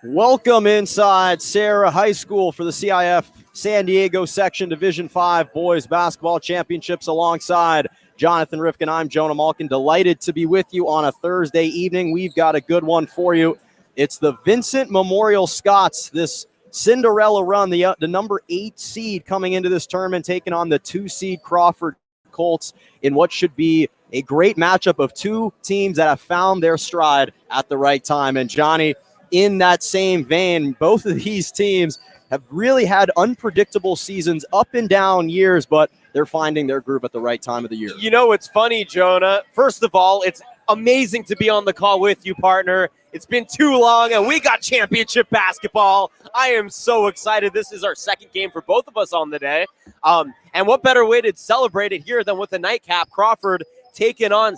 Welcome inside Serra High School for the CIF San Diego Section Division 5 Boys Basketball Championships alongside Jonathan Rifkin. I'm Jonah Malkin, delighted to be with you on a Thursday evening. We've got a good one for you. It's the Vincent Memorial Scots, this Cinderella run, the number 8 seed coming into this tournament, taking on the 2 seed Crawford Colts in what should be a great matchup of two teams that have found their stride at the right time. And Johnny, in that same vein, both of these teams have really had unpredictable seasons, up and down years, but they're finding their groove at the right time of the year. You know, it's funny, Jonah. First of all, it's amazing to be on the call with you, partner. It's been too long, and we got championship basketball. I am so excited. This is our second game for both of us on the day. And what better way to celebrate it here than with a nightcap? Crawford taking on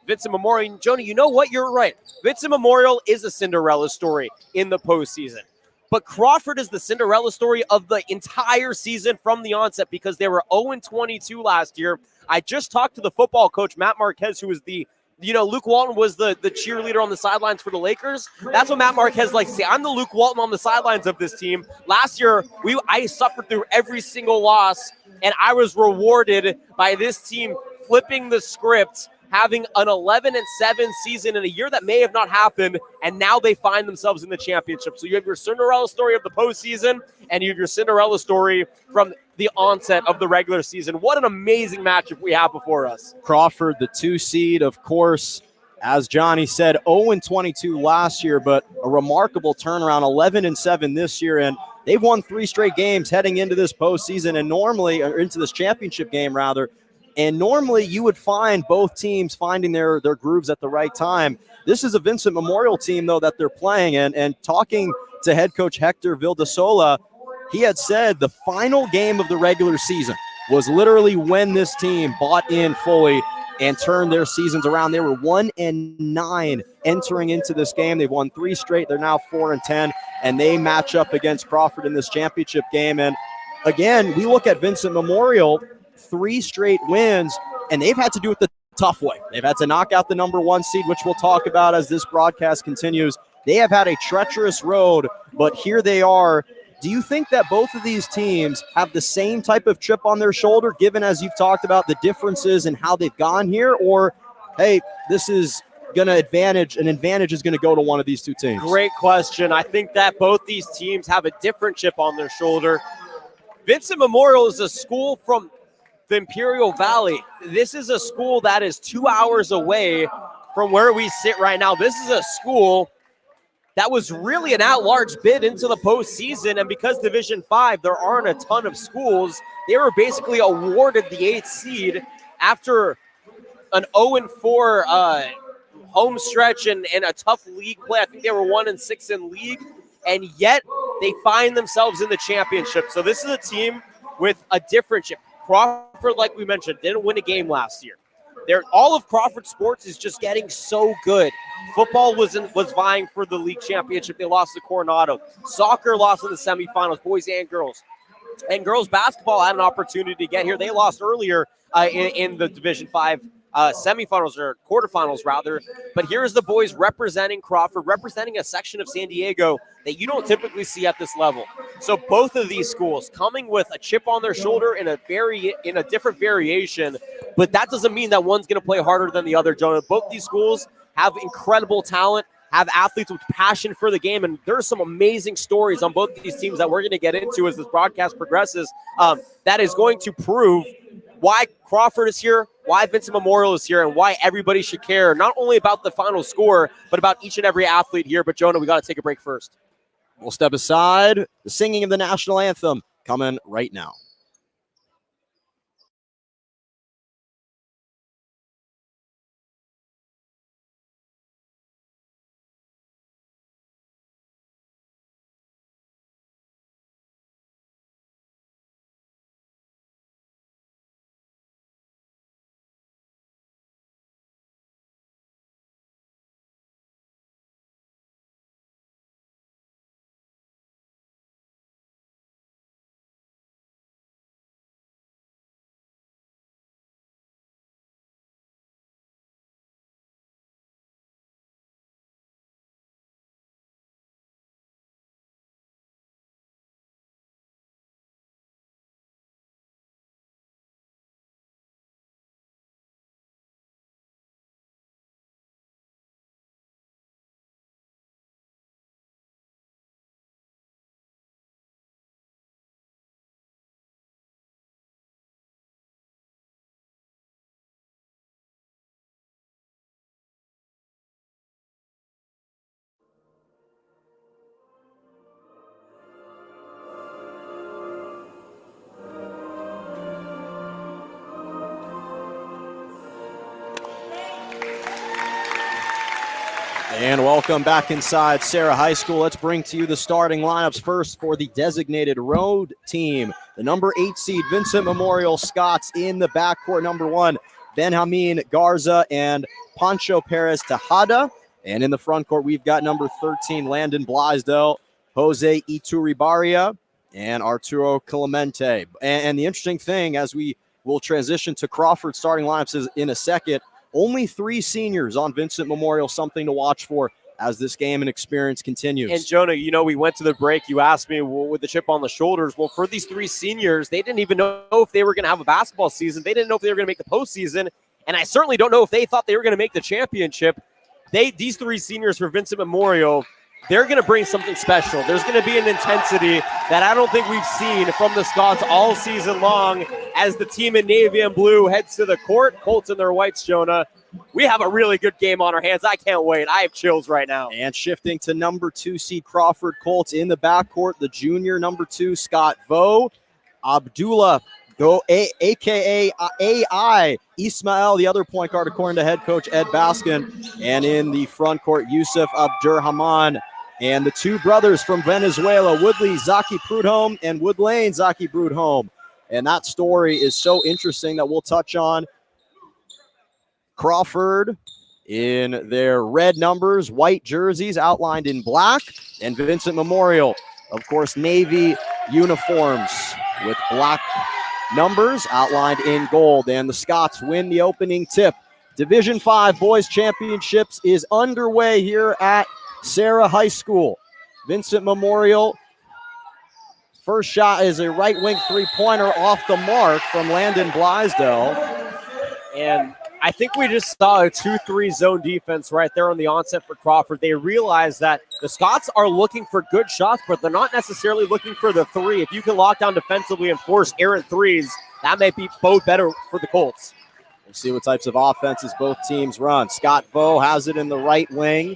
Vincent Memorial. Jonah, you know what? You're right. Vincent Memorial is a Cinderella story in the postseason. But Crawford is the Cinderella story of the entire season from the onset because they were 0-22 last year. I just talked to the football coach, Matt Marquez, who was Luke Walton was the cheerleader on the sidelines for the Lakers. That's what Matt Marquez likes to say. I'm the Luke Walton on the sidelines of this team. Last year, I suffered through every single loss, and I was rewarded by this team flipping the script, having an 11-7 season in a year that may have not happened, and now they find themselves in the championship. So you have your Cinderella story of the postseason, and you have your Cinderella story from the onset of the regular season. What an amazing matchup we have before us. Crawford, the 2 seed, of course, as Johnny said, 0-22 last year, but a remarkable turnaround, 11-7 this year, and they've won 3 straight games heading into this postseason, and normally, or into this championship game, rather. And normally you would find both teams finding their grooves at the right time. This is a Vincent Memorial team, though, that they're playing. And talking to head coach Hector Vildasola, he had said the final game of the regular season was literally when this team bought in fully and turned their seasons around. They were 1-9 entering into this game. They've won 3 straight. They're now 4-10, and they match up against Crawford in this championship game. And again, we look at Vincent Memorial, 3 straight wins, and they've had to do it the tough way. They've had to knock out the number 1 seed, which we'll talk about as this broadcast continues. They have had a treacherous road, but here they are. Do you think that both of these teams have the same type of chip on their shoulder, given, as you've talked about, the differences in how they've gone here? Or, hey, this is an advantage is going to go to one of these two teams? Great question. I think that both these teams have a different chip on their shoulder. Vincent Memorial is a school from the Imperial Valley. This is a school that is 2 hours away from where we sit right now. This is a school that was really an at-large bid into the postseason, and because Division 5, there aren't a ton of schools, they were basically awarded the 8th seed after an 0-4 home stretch and a tough league play. I think they were 1-6 in league, and yet they find themselves in the championship. So this is a team with a different chip. Crawford, like we mentioned, didn't win a game last year. All of Crawford sports is just getting so good. Football was vying for the league championship. They lost to Coronado. Soccer lost in the semifinals, boys and girls. And girls basketball had an opportunity to get here. They lost earlier in the Division 5 semifinals, or quarterfinals rather. But here's the boys representing Crawford, representing a section of San Diego that you don't typically see at this level. So both of these schools coming with a chip on their shoulder in a different variation, but that doesn't mean that one's going to play harder than the other, Jonah. Both these schools have incredible talent, have athletes with passion for the game, and there's some amazing stories on both these teams that we're going to get into as this broadcast progresses that is going to prove why Crawford is here, why Vincent Memorial is here, and why everybody should care, not only about the final score, but about each and every athlete here. But, Jonah, we got to take a break first. We'll step aside. The singing of the national anthem coming right now. And welcome back inside Serra High School. Let's bring to you the starting lineups first for the designated road team. The number 8 seed Vincent Memorial Scots in the backcourt. Number 1, Benjamin Garza and Pancho Perez Tejada. And in the front court, we've got number 13, Landon Blaisdell, Jose Iturribarria, and Arturo Clemente. And the interesting thing, as we will transition to Crawford starting lineups is in a second, only 3 seniors on Vincent Memorial, something to watch for as this game and experience continues. And Jonah, you know, we went to the break. You asked me with the chip on the shoulders. Well, for these 3 seniors, they didn't even know if they were going to have a basketball season. They didn't know if they were going to make the postseason. And I certainly don't know if they thought they were going to make the championship. These 3 seniors for Vincent Memorial, they're going to bring something special. There's going to be an intensity that I don't think we've seen from the Scots all season long as the team in navy and blue heads to the court. Colts in their whites, Jonah. We have a really good game on our hands. I can't wait. I have chills right now. And shifting to number 2 seed Crawford Colts in the backcourt, the junior number 2, Scott Vo, Abdullah, a.k.a. AI Ismail, the other point guard, according to head coach Ed Baskin. And in the front court, Yusuf Abdurrahman. And the 2 brothers from Venezuela, Woodley Zaki Prudhomme and Woodlane Zaki Prudhomme. And that story is so interesting that we'll touch on. Crawford in their red numbers, white jerseys outlined in black, and Vincent Memorial, of course, navy uniforms with black numbers outlined in gold. And the Scots win the opening tip. Division 5 Boys Championships is underway here at Serra High School. Vincent Memorial, first shot is a right wing 3-pointer off the mark from Landon Blaisdell. And I think we just saw a 2-3 zone defense right there on the onset for Crawford. They realize that the Scots are looking for good shots, but they're not necessarily looking for the 3. If you can lock down defensively and force errant 3s, that may be both better for the Colts. We'll see what types of offenses both teams run. Scott Vo has it in the right wing.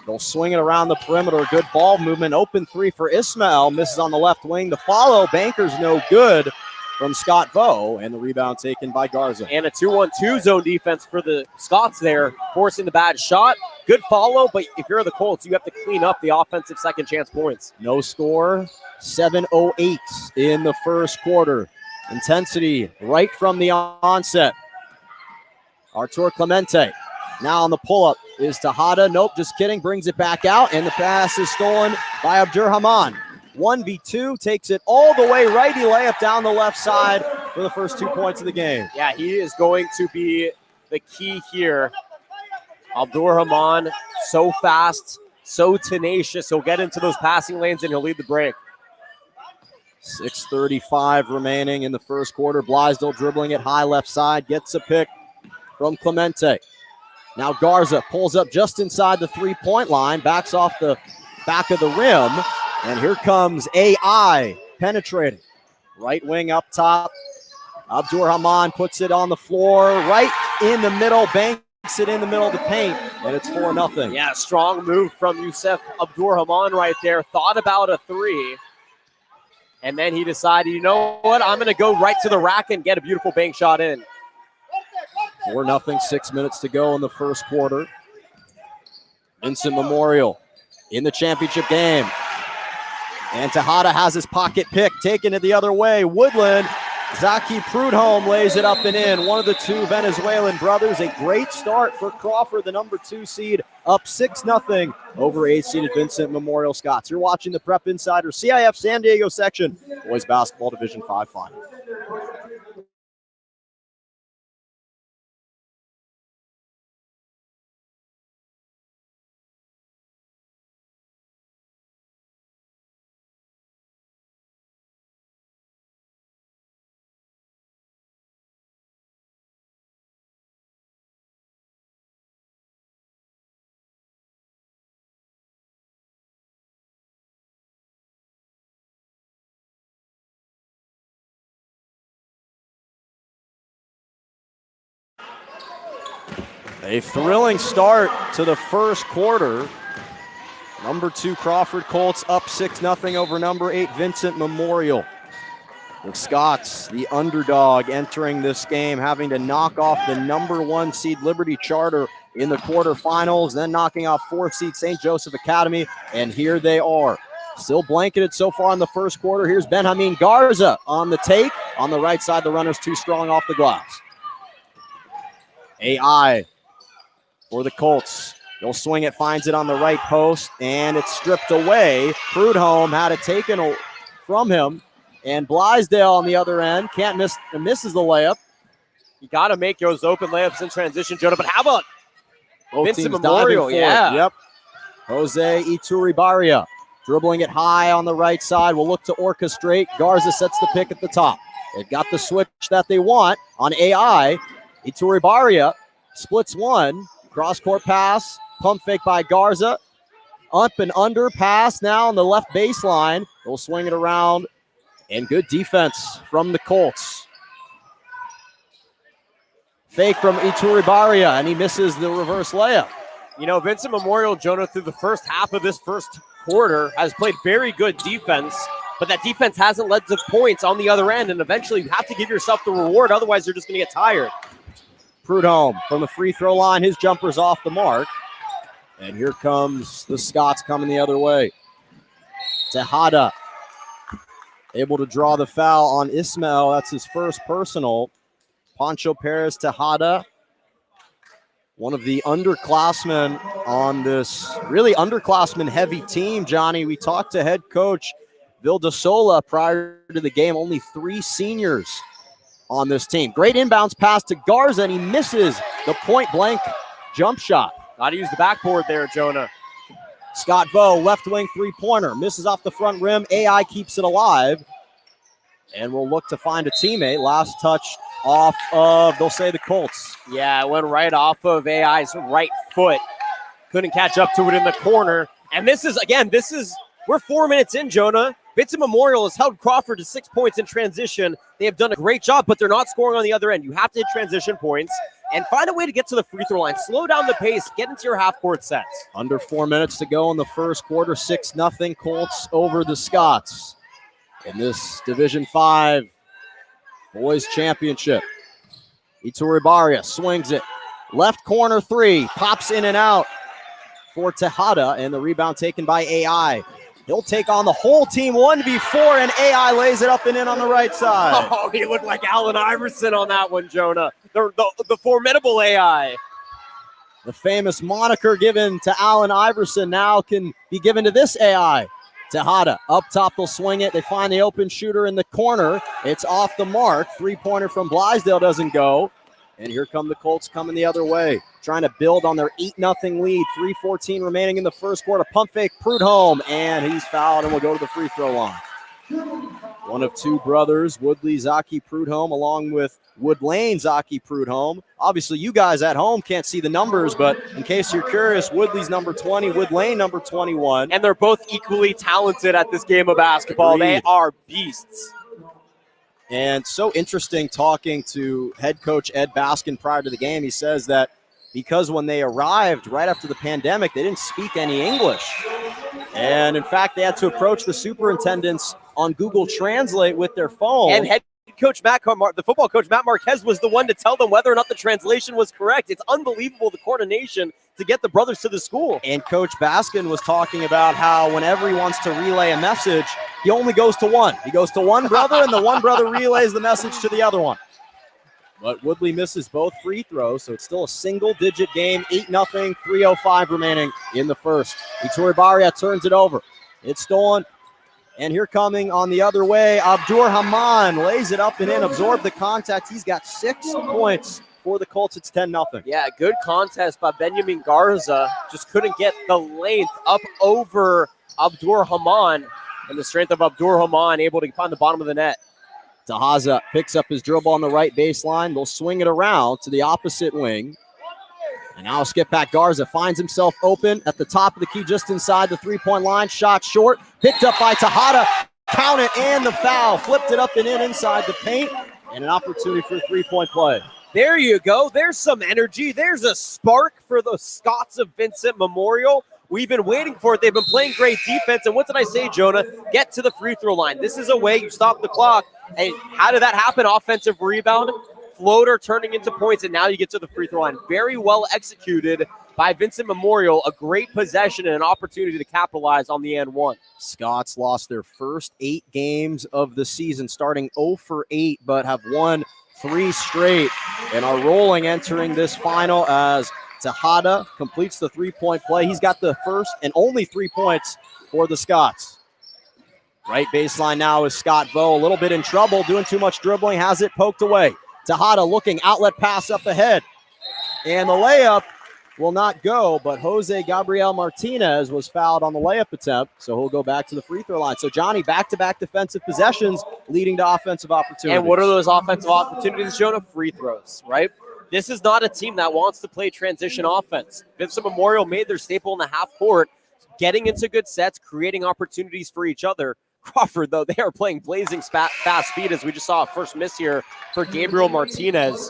They'll swing it around the perimeter. Good ball movement. Open 3 for Ismail. Misses on the left wing. The follow, Banker's no good from Scott Vo, and the rebound taken by Garza. And a 2-1-2 zone defense for the Scots there, forcing the bad shot. Good follow, but if you're the Colts, you have to clean up the offensive second chance points. No score, 7:08 in the first quarter. Intensity right from the onset. Artur Clemente now on the pull-up is Tejada. Nope, just kidding. Brings it back out, and the pass is stolen by Abdurrahman. 1v2, takes it all the way righty layup down the left side for the first 2 points of the game. Yeah, he is going to be the key here. Abdurrahman, so fast, so tenacious. He'll get into those passing lanes and he'll lead the break. 6:35 remaining in the first quarter. Blaisdell dribbling it high left side, gets a pick from Clemente. Now Garza pulls up just inside the 3-point line, backs off the back of the rim, and here comes AI penetrating. Right wing up top. Abdurrahman puts it on the floor, right in the middle, banks it in the middle of the paint, and it's 4-0. Yeah, strong move from Yusuf Abdurrahman right there. Thought about a 3, and then he decided, you know what, I'm going to go right to the rack and get a beautiful bank shot in. 4-0, 6 minutes to go in the first quarter. Vincent Memorial in the championship game. And Tejada has his pocket pick, taking it the other way. Woodland, Zaki Prudhomme lays it up and in. One of the 2 Venezuelan brothers. A great start for Crawford, the number 2 seed, up 6-0 over 8-seeded Vincent Memorial Scots. You're watching the Prep Insider CIF San Diego section, Boys Basketball Division 5 Final. A thrilling start to the first quarter. Number 2 Crawford Colts up 6-0 over number 8 Vincent Memorial. The Scots, the underdog, entering this game, having to knock off the number 1 seed Liberty Charter in the quarterfinals, then knocking off 4th seed St. Joseph Academy, and here they are. Still blanketed so far in the first quarter. Here's Benjamin Garza on the take. On the right side, the runner's too strong off the glass. AI for the Colts. They'll swing it, finds it on the right post, and it's stripped away. Prudhomme had it taken from him, and Blaisdell on the other end can't miss, misses the layup. You got to make those open layups in transition, Jonah, but how about Both Vincent teams Memorial? diving for it. Yeah. Yep. Jose Iturribarria dribbling it high on the right side. Will look to orchestrate. Garza sets the pick at the top. They've got the switch that they want on AI. Iturribarria splits one. Cross-court pass. Pump fake by Garza. Up and under pass now on the left baseline. They'll swing it around. And good defense from the Colts. Fake from Iturribarria, and he misses the reverse layup. You know, Vincent Memorial, Jonah, through the first half of this first quarter has played very good defense, but that defense hasn't led to points on the other end, and eventually you have to give yourself the reward, otherwise you're just going to get tired. Prudhomme from the free throw line, his jumper's off the mark. And here comes the Scots coming the other way. Tejada able to draw the foul on Ismail. That's his first personal. Pancho Perez Tejada, one of the underclassmen on this really underclassmen heavy team, Johnny. We talked to head coach Vil De Sola prior to the game. Only 3 seniors on this team. Great inbounds pass to Garza, and he misses the point blank jump shot. Got to use the backboard there, Jonah. Scott Vo, left wing three-pointer, misses off the front rim. AI keeps it alive, and will look to find a teammate. Last touch off of, they'll say, the Colts. Yeah, it went right off of AI's right foot. Couldn't catch up to it in the corner. And this is, we're 4 minutes in, Jonah. Vincent Memorial has held Crawford to 6 points in transition. They have done a great job, but they're not scoring on the other end. You have to hit transition points and find a way to get to the free throw line. Slow down the pace, get into your half-court sets. Under 4 minutes to go in the first quarter, 6-0 Colts over the Scots in this Division 5 Boys Championship. Iturribarria swings it. Left corner 3. Pops in and out for Tejada, and the rebound taken by AI. He'll take on the whole team 1v4, and AI lays it up and in on the right side. Oh, he looked like Allen Iverson on that one, Jonah. The formidable AI. The famous moniker given to Allen Iverson now can be given to this AI. Tejada up top, they'll swing it. They find the open shooter in the corner. It's off the mark. 3-pointer from Blaisdell doesn't go. And here come the Colts coming the other way, trying to build on their 8-0 lead. 3:14 remaining in the first quarter. Pump fake, Prudhomme, and he's fouled and will go to the free throw line. One of 2 brothers, Woodley Zaki Prudhomme, along with Woodlane Zaki Prudhomme. Obviously, you guys at home can't see the numbers, but in case you're curious, Woodley's number 20, Woodlane number 21. And they're both equally talented at this game of basketball. Agreed. They are beasts. And so interesting talking to head coach Ed Baskin prior to the game. He says that because when they arrived right after the pandemic, they didn't speak any English. And in fact, they had to approach the superintendents on Google Translate with their phone. And head coach the football coach Matt Marquez was the one to tell them whether or not the translation was correct. It's unbelievable, the coordination to get the brothers to the school. And Coach Baskin was talking about how whenever he wants to relay a message, he only goes to one. He goes to one brother, and the one brother relays the message to the other one. But Woodley misses both free throws, so it's still a single-digit game, 8-0, 3:05 remaining in the first. Iturribarria turns it over. It's stolen. And here coming on the other way, Abdur Haman lays it up and in, absorbed the contact. He's got 6 points for the Colts. It's 10-0. Yeah, good contest by Benjamin Garza. Just couldn't get the length up over Abdur Haman. And the strength of Abdur Haman able to find the bottom of the net. Tahaza picks up his dribble on the right baseline. They'll swing it around to the opposite wing. And now skip back. Garza finds himself open at the top of the key, just inside the 3-point line. Shot short, picked up by Tejada. Count it, and the foul. Flipped it up and in inside the paint. And an opportunity for a 3-point play. There you go. There's some energy. There's a spark for the Scots of Vincent Memorial. We've been waiting for it. They've been playing great defense. And what did I say, Jonah? Get to the free throw line. This is a way you stop the clock. And how did that happen? Offensive rebound. floater turning into points, and now you get to the free throw line. Very well executed by Vincent Memorial. A great possession and an opportunity to capitalize on the and one. Scots lost their first 8 games of the season, starting 0 for 8, but have won 3 straight and are rolling entering this final as Tejada completes the three-point play. He's got the first and only 3 points for the Scots. Right baseline now is Scott Vo, a little bit in trouble, doing too much dribbling, has it poked away. Tejada looking, outlet pass up ahead. And the layup will not go, but Jose Gabriel Martinez was fouled on the layup attempt, so he'll go back to the free throw line. So, Johnny, back-to-back defensive possessions leading to offensive opportunities. And what are those offensive opportunities, Jonah? Free throws, right? This is not a team that wants to play transition offense. Vincent Memorial made their staple in the half court, getting into good sets, creating opportunities for each other. Crawford, though, they are playing blazing fast speed, as we just saw a first miss here for Gabriel Martinez.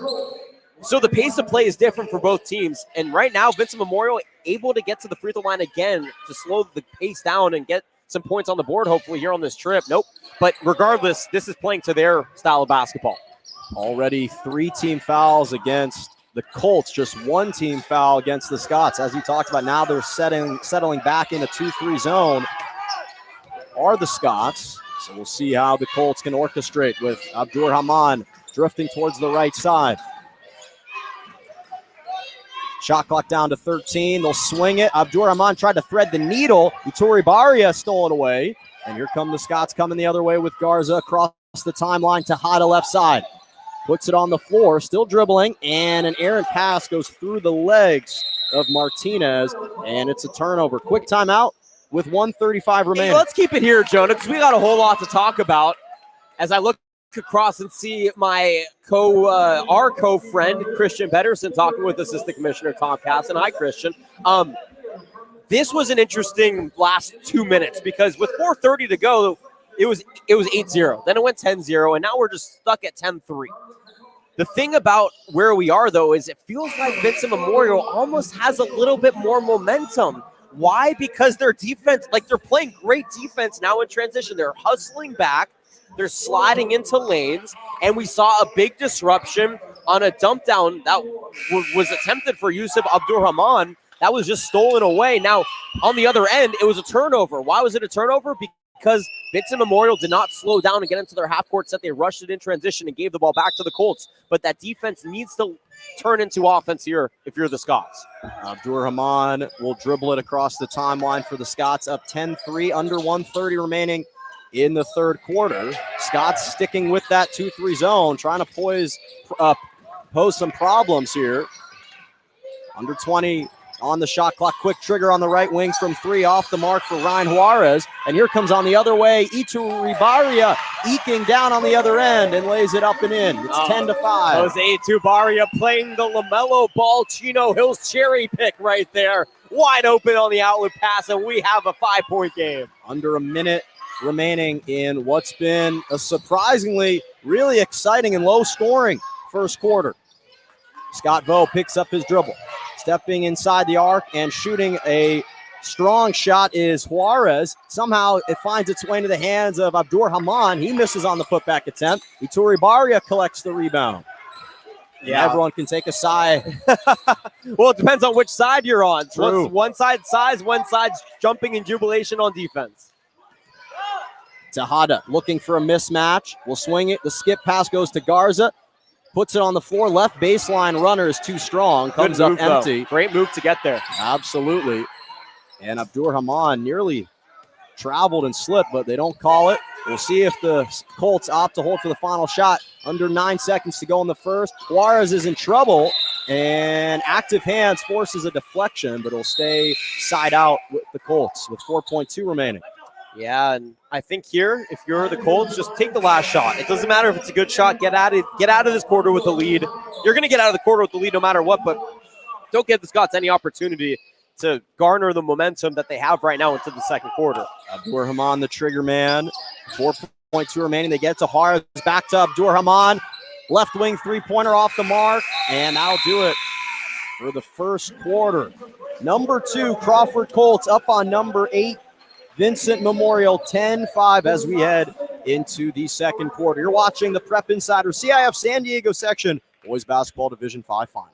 So the pace of play is different for both teams. And right now, Vincent Memorial able to get to the free throw line again to slow the pace down and get some points on the board, hopefully, here on this trip. Nope. But regardless, this is playing to their style of basketball. Already 3 team fouls against the Colts, just 1 team foul against the Scots. As you talked about, now they're settling back in a 2-3 zone are the Scots. So we'll see how the Colts can orchestrate with Abdur-Rahman drifting towards the right side. Shot clock down to 13. They'll swing it. Abdur-Rahman tried to thread the needle. Ituri Baria stole it away. And here come the Scots coming the other way with Garza across the timeline. Tejada left side. Puts it on the floor, still dribbling, and an errant pass goes through the legs of Martinez, and it's a turnover. Quick timeout with 1:35 remaining. Hey, let's keep it here, Jonah, because we got a whole lot to talk about. As I look across and see my our co-friend Christian Pedersen talking with Assistant Commissioner Tom Casson. Hi, Christian. This was an interesting last 2 minutes because with 4:30 to go, it was 8-0. Then it went 10-0, and now we're just stuck at 10-3. The thing about where we are, though, is it feels like Vincent Memorial almost has a little bit more momentum. Why? Because their defense, they're playing great defense now in transition. They're hustling back. They're sliding into lanes, and we saw a big disruption on a dump down that was attempted for Yusuf Abdur-Rahman. That was just stolen away. Now, on the other end, it was a turnover. Why was it a turnover? Because Vincent Memorial did not slow down and get into their half-court set. They rushed it in transition and gave the ball back to the Colts. But that defense needs to turn into offense here if you're the Scots. Abdur-Rahman will dribble it across the timeline for the Scots, up 10-3, under 1:30 remaining in the third quarter. Scots sticking with that 2-3 zone, trying to pose some problems here. Under 20 on the shot clock. Quick trigger on the right wings from 3, off the mark for Ryan Juarez. And here comes on the other way, Ituri Baria eking down on the other end and lays it up and in. It's 10-5. Jose Baria playing the LaMelo Ball Chino Hills cherry pick right there. Wide open on the outlet pass, and we have a 5-point game. Under a minute remaining in what's been a surprisingly really exciting and low-scoring first quarter. Scott Vo picks up his dribble. Stepping inside the arc and shooting a strong shot is Juarez. Somehow it finds its way into the hands of Abdur-Rahman. He misses on the putback attempt. Ituri Baria collects the rebound. Yeah, everyone can take a sigh. Well, it depends on which side you're on. True. One side size, one side's jumping in jubilation on defense. Tejada looking for a mismatch. Will swing it. The skip pass goes to Garza. Puts it on the floor. Left baseline runner is too strong. Comes up empty. Though. Great move to get there. Absolutely. And Abdur-Rahman nearly traveled and slipped, but they don't call it. We'll see if the Colts opt to hold for the final shot. Under 9 seconds to go in the first. Juarez is in trouble, and active hands forces a deflection, but it'll stay side out with the Colts with 4.2 remaining. Yeah, and I think here, if you're the Colts, just take the last shot. It doesn't matter if it's a good shot. Get out of this quarter with the lead. You're going to get out of the quarter with the lead no matter what, but don't give the Scots any opportunity to garner the momentum that they have right now into the second quarter. Abdur-Rahman, the trigger man. 4.2 remaining. They get to Juarez. Back to Abdur-Rahman. Left wing three-pointer off the mark, and that'll do it for the first quarter. Number 2, Crawford Colts up on number 8. Vincent Memorial 10-5 as we head into the second quarter. You're watching the Prep Insider CIF San Diego section Boys Basketball Division 5 final.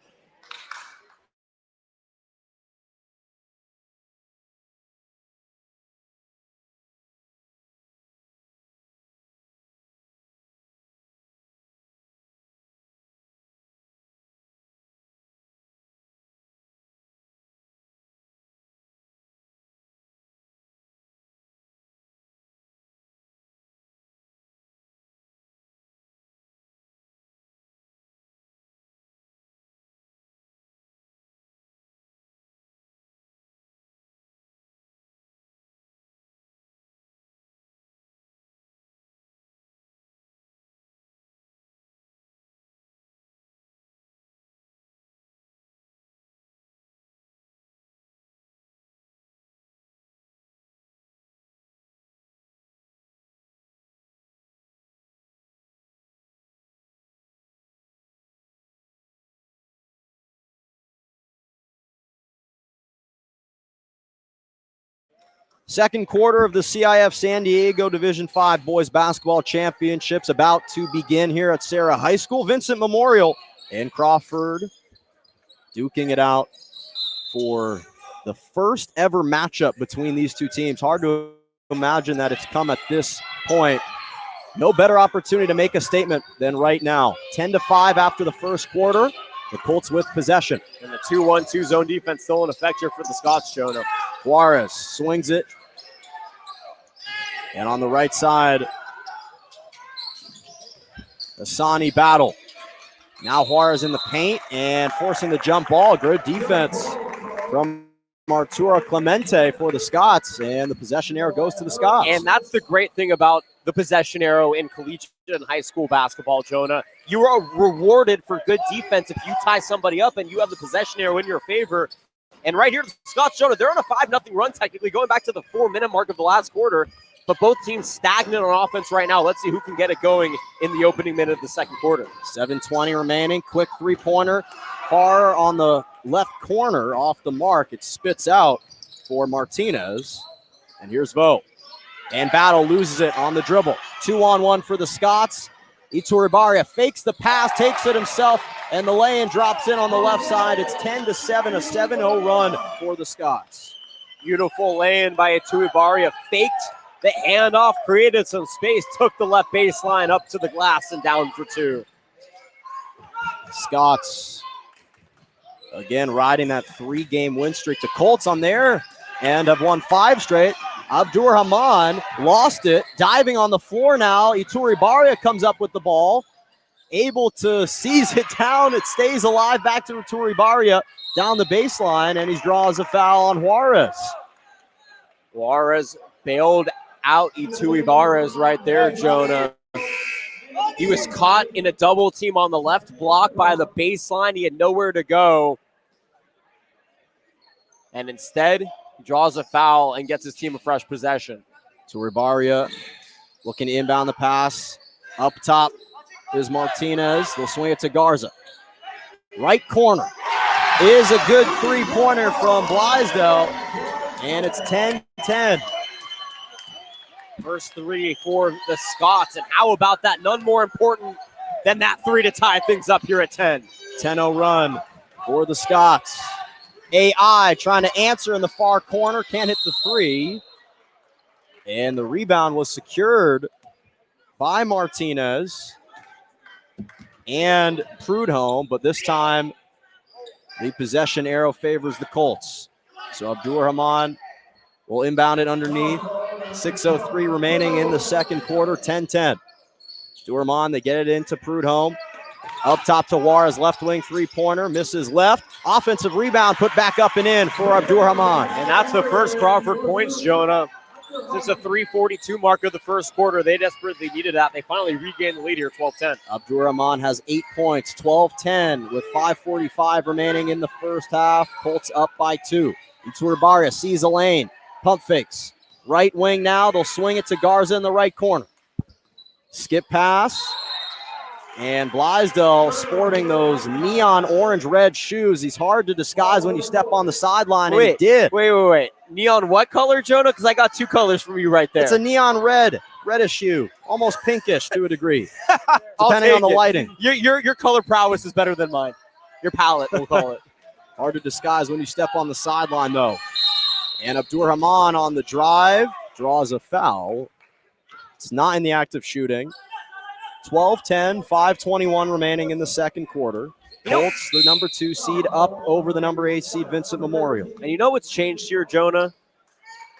Second quarter of the CIF San Diego Division 5 Boys Basketball Championships about to begin here at Serra High School. Vincent Memorial and Crawford duking it out for the first ever matchup between these two teams. Hard to imagine that it's come at this point. No better opportunity to make a statement than right now. 10-5 after the first quarter. The Colts with possession. And the 2-1-2 zone defense still in effect here for the Scots, Jonah. Juarez swings it. And on the right side, Asani battle. Now Juarez in the paint and forcing the jump ball. Good defense from Arturo Clemente for the Scots. And the possession arrow goes to the Scots. And that's the great thing about the possession arrow in collegiate and high school basketball, Jonah. You are rewarded for good defense if you tie somebody up and you have the possession arrow in your favor. And right here, the Scots, Jonah, they're on a 5-0 run technically, going back to the 4-minute mark of the last quarter. But both teams stagnant on offense right now. Let's see who can get it going in the opening minute of the second quarter. 7:20 remaining. Quick three-pointer. Far on the left corner off the mark. It spits out for Martinez. And here's Vo. And Battle loses it on the dribble. 2-on-1 for the Scots. Iturribarria fakes the pass, takes it himself, and the lay-in drops in on the left side. It's 10-7, a 7-0 run for the Scots. Beautiful lay-in by Iturribarria. Faked the handoff, created some space, took the left baseline up to the glass and down for two. Scots, again, riding that 3-game win streak. The Colts on their end have won 5 straight. Abdur-Rahman lost it, diving on the floor now. Iturribarria comes up with the ball, able to seize it down. It stays alive, back to Iturribarria down the baseline, and he draws a foul on Juarez. Juarez bailed out Iturribarria right there, Jonah. He was caught in a double team on the left block by the baseline. He had nowhere to go. And instead, he draws a foul and gets his team a fresh possession. Iturribarria looking to inbound the pass. Up top is Martinez. They'll swing it to Garza. Right corner is a good three-pointer from Blaisdell. And it's 10-10. First three for the Scots. And how about that? None more important than that three to tie things up here at 10. 10-0 run for the Scots. AI trying to answer in the far corner. Can't hit the three. And the rebound was secured by Martinez and Prudhomme. But this time, the possession arrow favors the Colts. So Abdur-Rahman will inbound it underneath. 6:03 remaining in the second quarter, 10-10. Abdur-Rahman, they get it into Prudhomme. Up top to Juarez, left wing three-pointer, misses left. Offensive rebound put back up and in for Abdur-Rahman. And that's the first Crawford points, Jonah. Since the 3:42 mark of the first quarter, they desperately needed that. They finally regained the lead here, 12-10. Abdur-Rahman has 8 points, 12-10 with 5:45 remaining in the first half. Colts up by 2. Iturribarria sees a lane, pump fakes. Right wing now, they'll swing it to Garza in the right corner. Skip pass. And Blaisdell sporting those neon orange-red shoes. He's hard to disguise when you step on the sideline, and he did. Wait. Neon what color, Jonah? Because I got 2 colors from you right there. It's a neon red. reddish hue, almost pinkish to a degree, I'll depending on take the it. lighting. Your color prowess is better than mine. Your palette, we'll call it. Hard to disguise when you step on the sideline, though. And Abdur-Rahman on the drive draws a foul. It's not in the act of shooting. 12-10, 5:21 remaining in the second quarter. Colts, the number 2 seed, up over the number 8 seed, Vincent Memorial. And you know what's changed here, Jonah?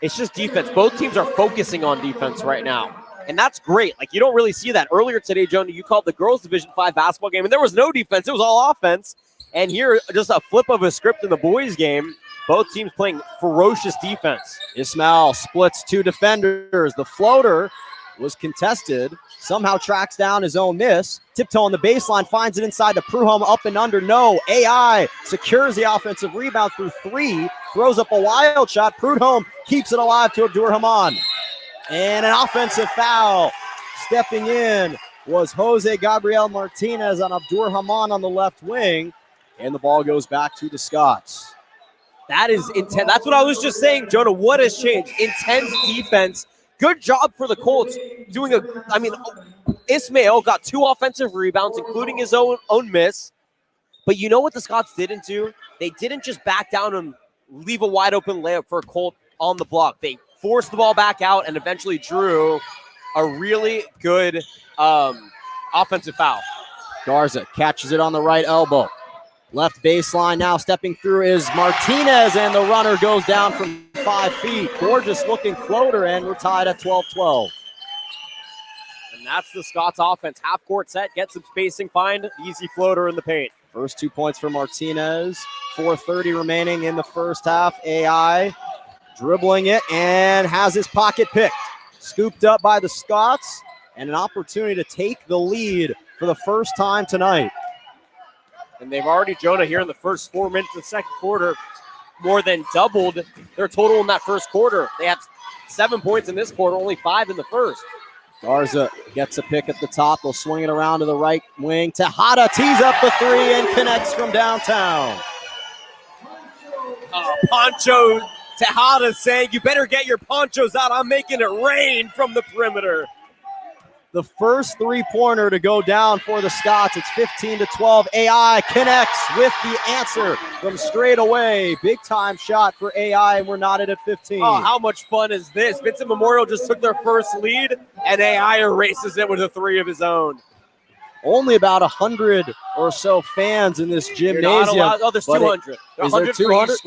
It's just defense. Both teams are focusing on defense right now. And that's great. Like, you don't really see that. Earlier today, Jonah, you called the girls' Division 5 basketball game, and there was no defense. It was all offense. And here, just a flip of a script in the boys' game. Both teams playing ferocious defense. Ismail splits 2 defenders. The floater was contested. Somehow tracks down his own miss. Tiptoe on the baseline, finds it inside to Prudhomme, up and under. No. AI secures the offensive rebound through 3. Throws up a wild shot. Prudhomme keeps it alive to Abdur-Rahman. And an offensive foul. Stepping in was Jose Gabriel Martinez on Abdur-Rahman on the left wing. And the ball goes back to the Scots. That is intense. That's what I was just saying, Jonah. What has changed? Intense defense. Good job for the Colts doing Ismail got 2 offensive rebounds, including his own miss. But you know what the Scots didn't do? They didn't just back down and leave a wide open layup for a Colt on the block. They forced the ball back out and eventually drew a really good offensive foul. Garza catches it on the right elbow. Left baseline now, stepping through is Martinez, and the runner goes down from 5 feet. Gorgeous looking floater, and we're tied at 12-12. And that's the Scots offense. Half court set, get some spacing, find easy floater in the paint. First 2 points for Martinez. 4:30 remaining in the first half. AI dribbling it and has his pocket picked. Scooped up by the Scots, and an opportunity to take the lead for the first time tonight. And they've already, Jonah, here in the first 4 minutes of the second quarter, more than doubled their total in that first quarter. They have 7 points in this quarter, only 5 in the first. Garza gets a pick at the top. They'll swing it around to the right wing. Tejada tees up the 3 and connects from downtown. Poncho Tejada saying, you better get your ponchos out. I'm making it rain from the perimeter. The first 3-pointer to go down for the Scots. It's 15-12. AI connects with the answer from straight away. Big time shot for AI, and we're knotted at 15. Oh, how much fun is this? Vincent Memorial just took their first lead, and AI erases it with a 3 of his own. Only about 100 or so fans in this gymnasium. There's 200. Is there 200?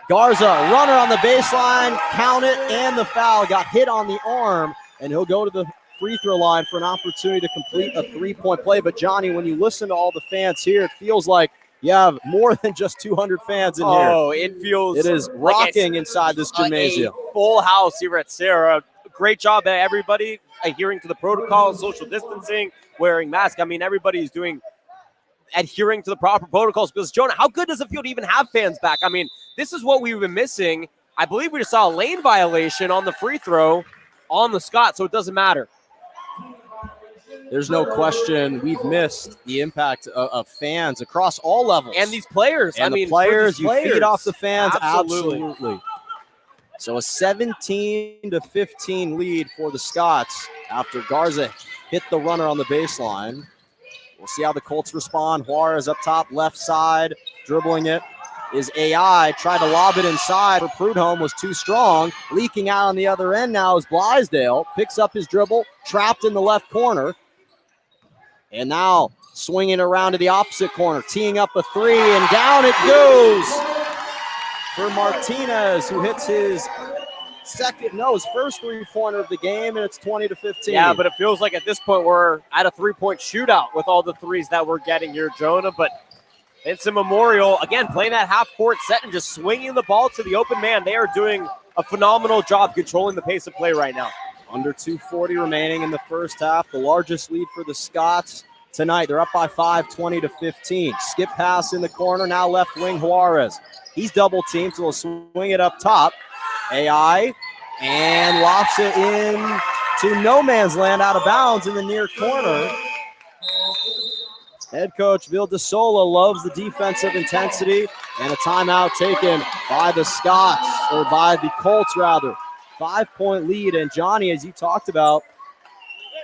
Garza, runner on the baseline, count it, and the foul. Got hit on the arm, and he'll go to the free throw line for an opportunity to complete a 3-point play. But Johnny, when you listen to all the fans here, it feels like you have more than just 200 fans in here. Oh, it feels. It is rocking inside this gymnasium. A full house here at Serra. Great job at everybody adhering to the protocol, social distancing, wearing masks. I mean, everybody's adhering to the proper protocols. Because Jonah, how good does it feel to even have fans back? I mean, this is what we've been missing. I believe we just saw a lane violation on the free throw on the Scott, so it doesn't matter. There's no question we've missed the impact of fans across all levels. And these players. And you feed off the fans. Absolutely. So a 17-15 lead for the Scots after Garza hit the runner on the baseline. We'll see how the Colts respond. Juarez up top, left side, dribbling it is AI. Tried to lob it inside for Prudhomme, was too strong. Leaking out on the other end now is Blaisdell. Picks up his dribble, trapped in the left corner. And now swinging around to the opposite corner, teeing up a 3, and down it goes for Martinez, who hits his first 3-pointer of the game, and it's 20-15. Yeah, but it feels like at this point we're at a 3-point shootout with all the threes that we're getting here, Jonah. But Vincent Memorial, again, playing that half-court set and just swinging the ball to the open man. They are doing a phenomenal job controlling the pace of play right now. Under 2:40 remaining in the first half. The largest lead for the Scots tonight. They're up by 5, 20-15. Skip pass in the corner. Now left wing Juarez. He's double teamed, so he'll swing it up top. AI and lofts it in to no man's land, out of bounds in the near corner. Head coach Vildasola loves the defensive intensity, and a timeout taken by the Scots, or by the Colts rather. 5-point lead, and Johnny, as you talked about,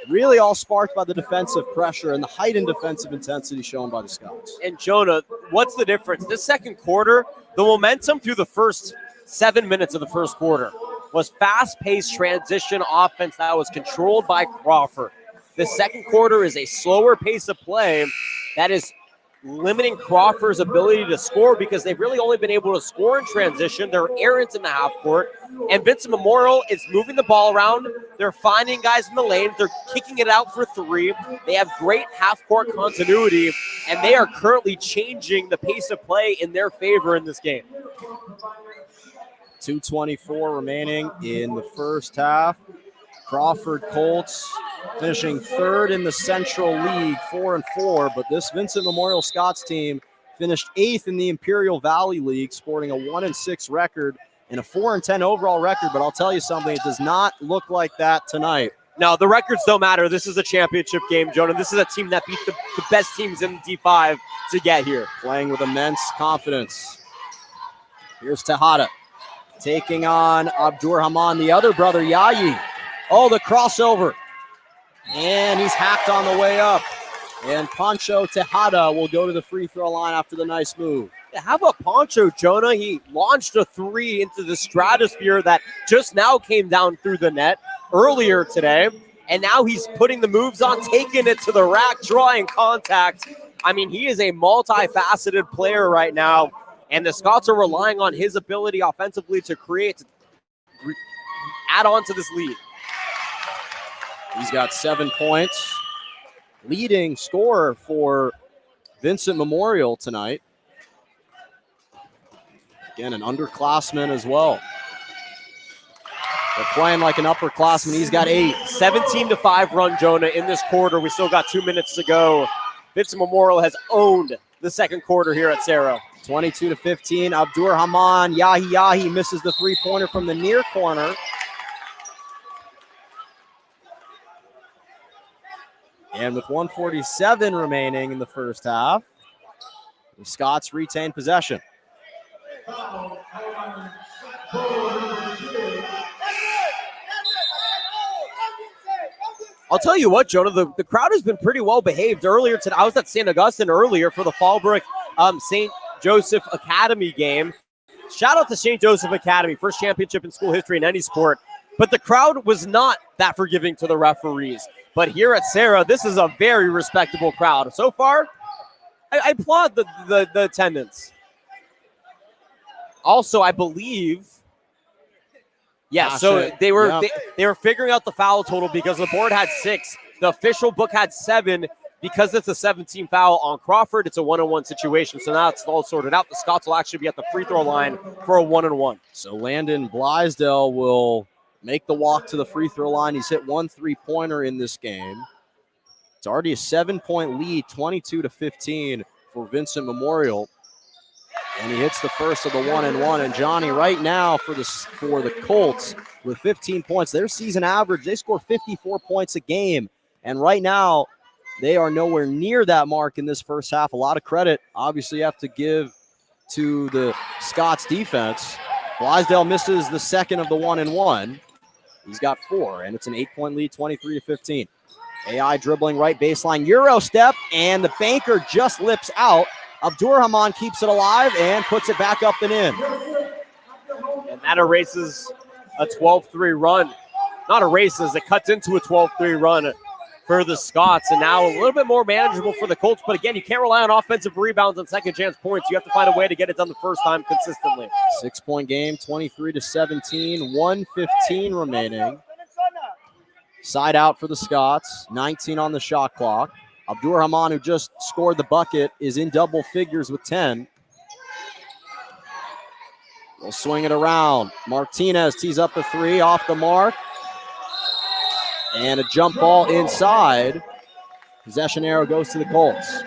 really all sparked by the defensive pressure and the heightened defensive intensity shown by the Scots. And Jonah, what's the difference? This second quarter, the momentum through the first 7 minutes of the first quarter was fast-paced transition offense that was controlled by Crawford. The second quarter is a slower pace of play that is limiting Crawford's ability to score because they've really only been able to score in transition. They're errant in the half court. And Vincent Memorial is moving the ball around. They're finding guys in the lane. They're kicking it out for three. They have great half court continuity, and they are currently changing the pace of play in their favor in this game. 2:24 remaining in the first half. Crawford Colts finishing third in the Central League, 4-4, but this Vincent Memorial Scots team finished eighth in the Imperial Valley League, sporting a 1-6 record and a 4-10 overall record. But I'll tell you something, it does not look like that tonight. No, the records don't matter. This is a championship game, Jonah. This is a team that beat the best teams in D5 to get here. Playing with immense confidence. Here's Tejada taking on Abdur-Rahman, the other brother, Yayi. Oh, the crossover. And he's hacked on the way up. And Pancho Tejada will go to the free throw line after the nice move. How about Pancho, Jonah? He launched a three into the stratosphere that just now came down through the net earlier today. And now he's putting the moves on, taking it to the rack, drawing contact. I mean, he is a multifaceted player right now. And the Scots are relying on his ability offensively to create, to add on to this lead. He's got 7 points. Leading scorer for Vincent Memorial tonight. Again, an underclassman as well. They're playing like an upperclassman. He's got 8. 17-5 run, Jonah, in this quarter. We still got 2 minutes to go. Vincent Memorial has owned the second quarter here at Serra. 22-15. Abdur-Rahman Yahi misses the three-pointer from the near corner. And with 1:47 remaining in the first half, the Scots retain possession. I'll tell you what, Jonah, the crowd has been pretty well behaved earlier today. I was at St. Augustine earlier for the Fallbrook St. Joseph Academy game. Shout out to St. Joseph Academy, first championship in school history in any sport. But the crowd was not that forgiving to the referees. But here at Serra, this is a very respectable crowd. So far, I applaud the attendance. Also, I believe, they were figuring out the foul total because the board had 6. The official book had 7. Because it's a 17 foul on Crawford, it's a 1-on-1 situation. So now it's all sorted out. The Scots will actually be at the free throw line for a 1-on-1. So Landon Blaisdell will make the walk to the free throw line. He's hit 1 3-pointer in this game. It's already a 7-point lead, 22-15 for Vincent Memorial. And he hits the first of the 1-and-1. And Johnny, right now for the Colts with 15 points, their season average, they score 54 points a game. And right now, they are nowhere near that mark in this first half. A lot of credit, obviously, you have to give to the Scots defense. Blaisdell misses the second of the 1-and-1. He's got 4, and it's an 8-point lead, 23-15. AI dribbling right baseline, Euro step, and the banker just lips out. Abdur-Rahman keeps it alive and puts it back up and in. And that erases a 12-3 run. Not erases, it cuts into a 12-3 run for the Scots, and now a little bit more manageable for the Colts. But again, you can't rely on offensive rebounds and second chance points. You have to find a way to get it done the first time consistently. 6-point game, 23-17, 1:15 remaining. Side out for the Scots, 19 on the shot clock. Abdur-Rahman, who just scored the bucket, is in double figures with 10. We'll swing it around. Martinez tees up a 3 off the mark. And a jump ball inside. Possession arrow goes to the Colts.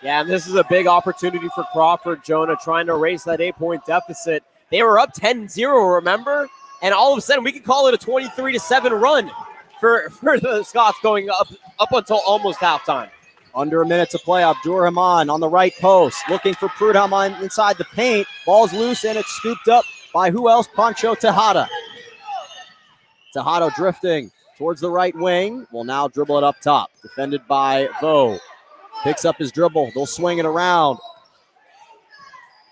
Yeah, and this is a big opportunity for Crawford, Jonah, trying to erase that 8-point deficit. They were up 10-0, remember? And all of a sudden, we can call it a 23-7 run for the Scots going up until almost halftime. Under a minute to play. Abdur-Rahman on the right post, looking for Prudhomme inside the paint. Ball's loose, and it's scooped up by who else? Pancho Tejada. Tejada drifting towards the right wing. Will now dribble it up top. Defended by Vo. Picks up his dribble. They'll swing it around.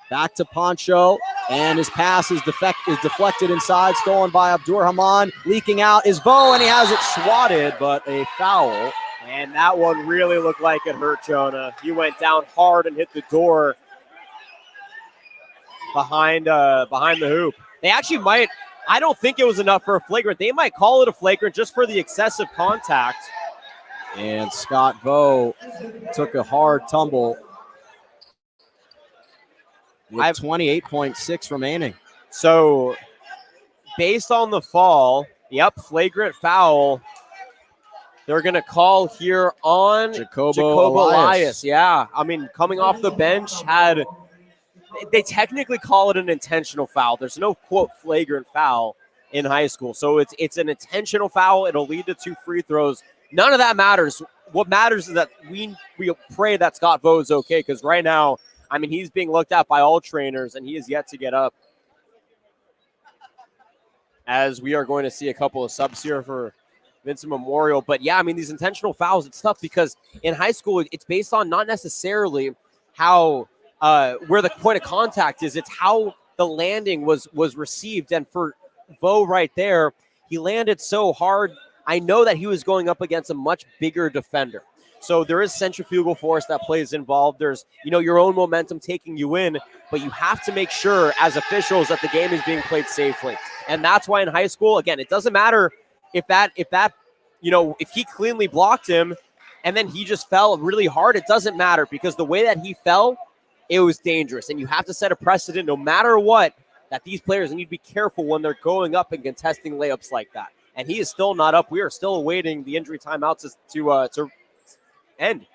Back to Poncho, and his pass is deflected inside, stolen by Abdur-Rahman. Leaking out is Vo, and he has it swatted, but a foul. And that one really looked like it hurt Jonah. He went down hard and hit the door behind the hoop. They actually might, I don't think it was enough for a flagrant. They might call it a flagrant just for the excessive contact. And Scott Vo took a hard tumble with 28.6 remaining. So based on the fall, yep, flagrant foul. They're going to call here on Jacobo Elias. Yeah, I mean, coming off the bench, they technically call it an intentional foul. There's no, quote, flagrant foul in high school. So it's an intentional foul. It'll lead to 2 free throws. None of that matters. What matters is that we pray that Scott Vo is okay, because right now, I mean, he's being looked at by all trainers, and he is yet to get up. As we are going to see a couple of subs here for Vincent Memorial. But, yeah, I mean, these intentional fouls, it's tough because in high school, it's based on not necessarily how where the point of contact is. It's how the landing was received. And for Vo right there, he landed so hard. I know that he was going up against a much bigger defender. So there is centrifugal force that plays involved. There's, your own momentum taking you in, but you have to make sure as officials that the game is being played safely. And that's why in high school, again, it doesn't matter if he cleanly blocked him and then he just fell really hard. It doesn't matter, because the way that he fell, it was dangerous. And you have to set a precedent no matter what, that these players need to be careful when they're going up and contesting layups like that. And he is still not up. We are still awaiting the injury timeouts to end.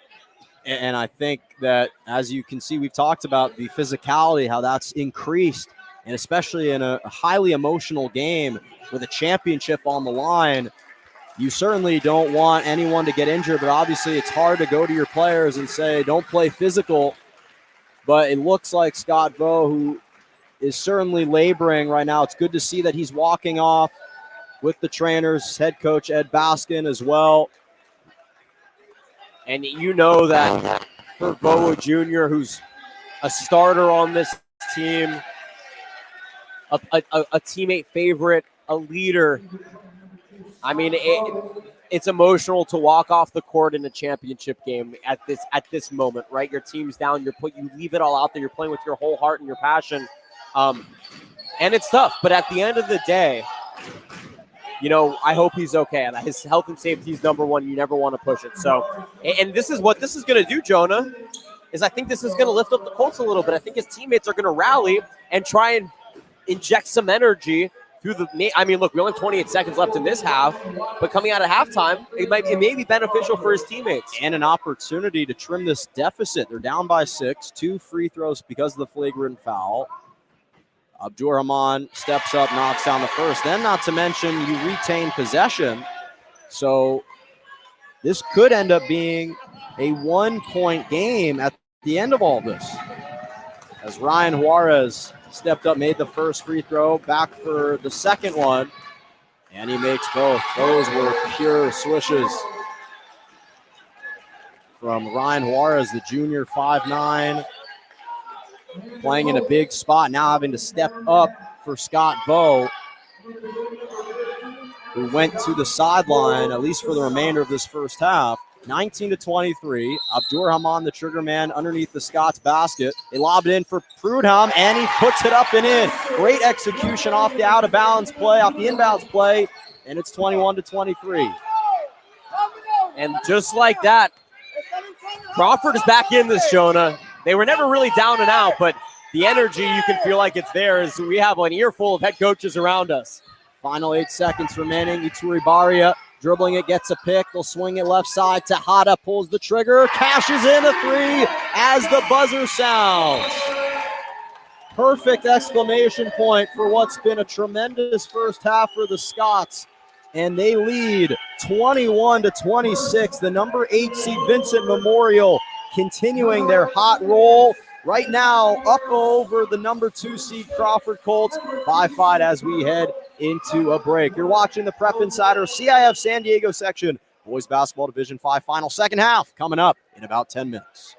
And I think that, as you can see, we've talked about the physicality, how that's increased, and especially in a highly emotional game with a championship on the line, you certainly don't want anyone to get injured, but obviously it's hard to go to your players and say, don't play physical. But it looks like Scott Vo, who is certainly laboring right now, it's good to see that he's walking off with the trainers, head coach Ed Baskin as well. And you know that for Vo Jr., who's a starter on this team, a teammate favorite, a leader, I mean, it's emotional to walk off the court in a championship game at this moment, right? Your team's down, you leave it all out there, you're playing with your whole heart and your passion, and it's tough. But at the end of the day, I hope he's okay. And his health and safety is number one. You never want to push it. So, and this is what this is going to do, Jonah, is I think this is going to lift up the Colts a little bit. I think his teammates are going to rally and try and inject some energy through the. I mean, look, we only have 28 seconds left in this half, but coming out of halftime, it may be beneficial for his teammates. And an opportunity to trim this deficit. They're down by 6, 2 free throws because of the flagrant foul. Abdur-Rahman steps up, knocks down the first. Then, not to mention, you retain possession. So this could end up being a 1-point game at the end of all this. As Ryan Juarez stepped up, made the first free throw, back for the second one, and he makes both. Those were pure swishes from Ryan Juarez, the junior, 5'9", playing in a big spot, now having to step up for Scott Vo, who went to the sideline, at least for the remainder of this first half. 19-23. Abdur-Rahman, the trigger man, underneath the Scots basket. They lob it in for Prudhomme, and he puts it up and in. Great execution off the out-of-bounds play, off the inbounds play, and it's 21-23. And just like that, Crawford is back in this, Jonah. They were never really down and out, but the energy, you can feel like it's there as we have an earful of head coaches around us. Final 8 seconds remaining. Ituri Baria dribbling it, gets a pick. They'll swing it left side. Tejada pulls the trigger, cashes in a 3 as the buzzer sounds. Perfect exclamation point for what's been a tremendous first half for the Scots. And they lead 21-26. The number 8 seed Vincent Memorial continuing their hot roll. Right now, up over the number 2 seed Crawford Colts by 5 as we head into a break. You're watching the Prep Insider CIF San Diego section. Boys Basketball Division 5 final second half coming up in about 10 minutes.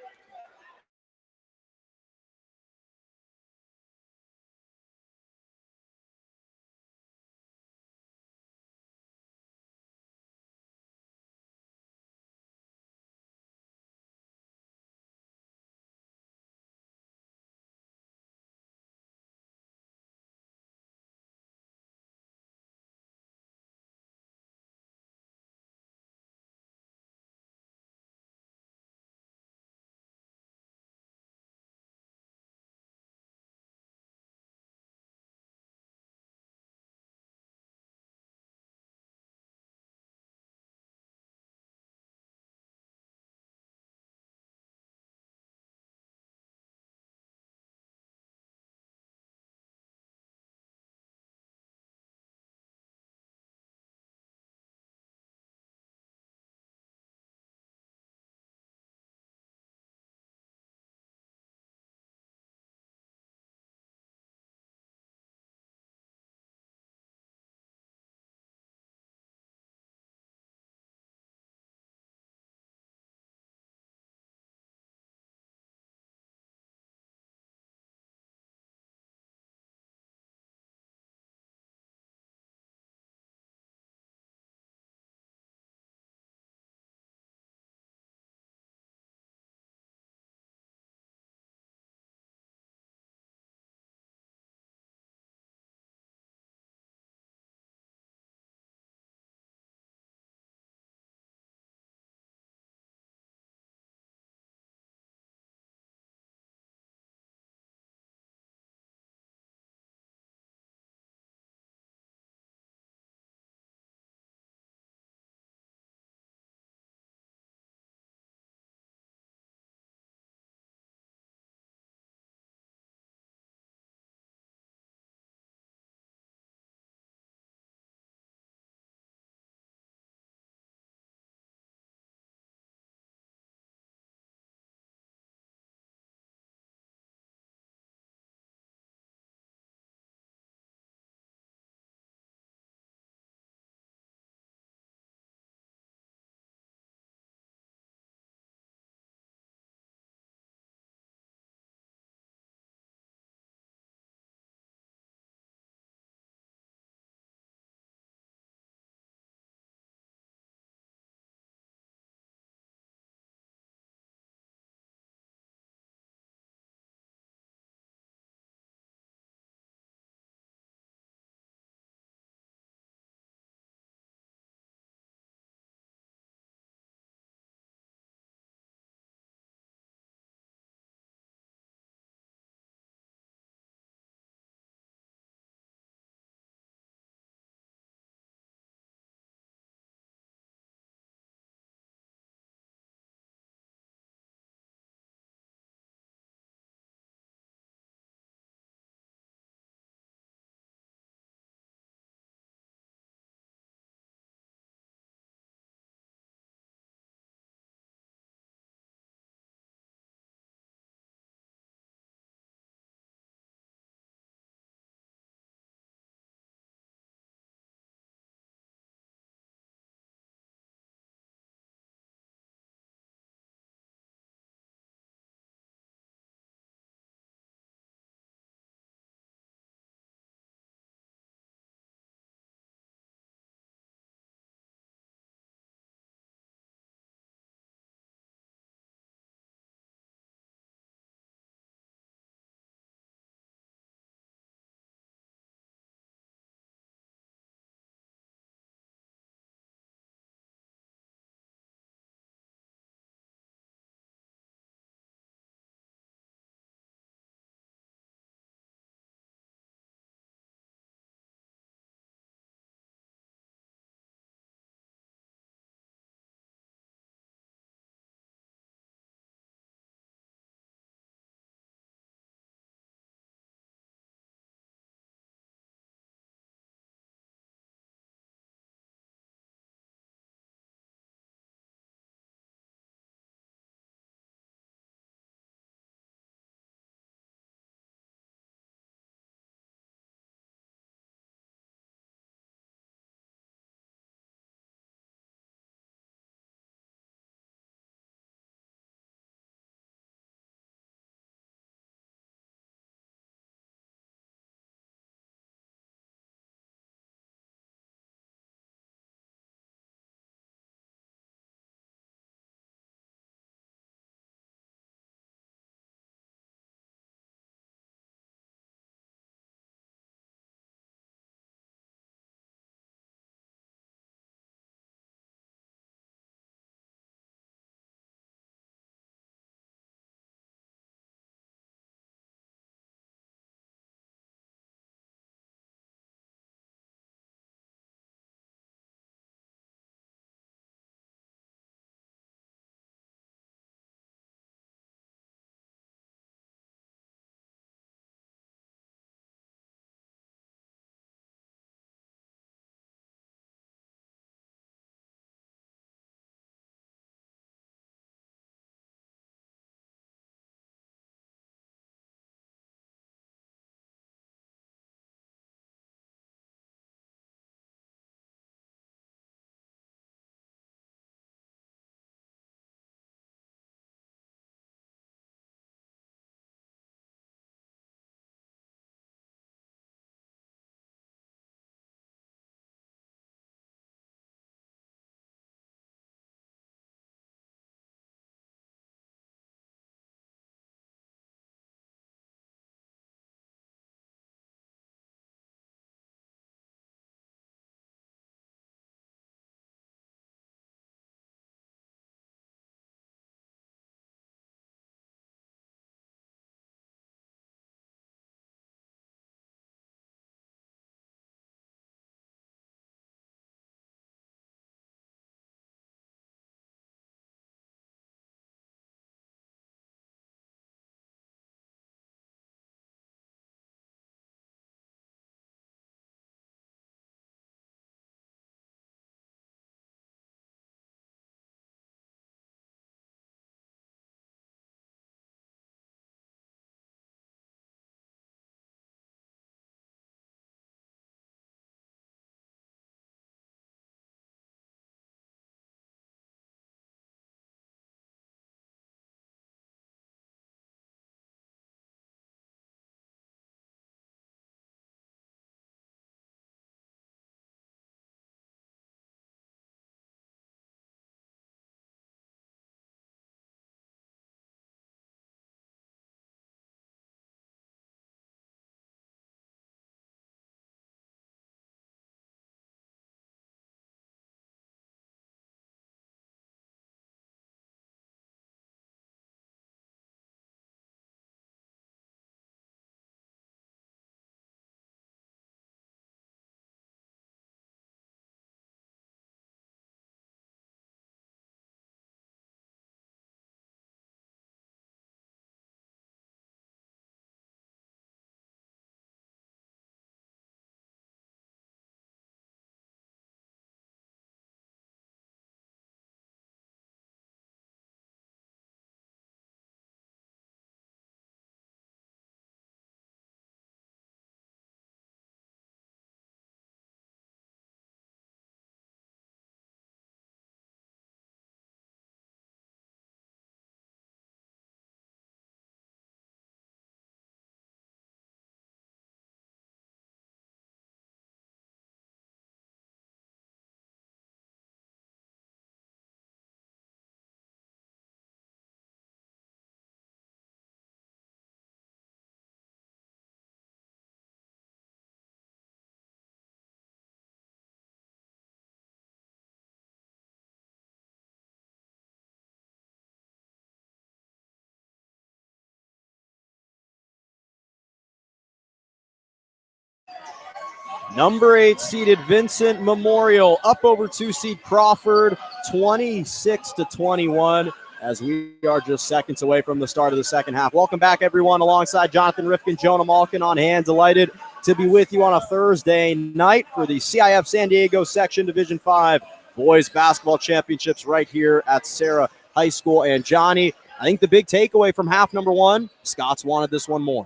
Number 8 seeded Vincent Memorial up over 2 seed Crawford, 26-21, as we are just seconds away from the start of the second half. Welcome back, everyone, alongside Jonathan Rifkin, Jonah Malkin on hand. Delighted to be with you on a Thursday night for the CIF San Diego Section Division 5 Boys Basketball Championships right here at Serra High School. And Johnny, I think the big takeaway from half number 1, Scots wanted this one more,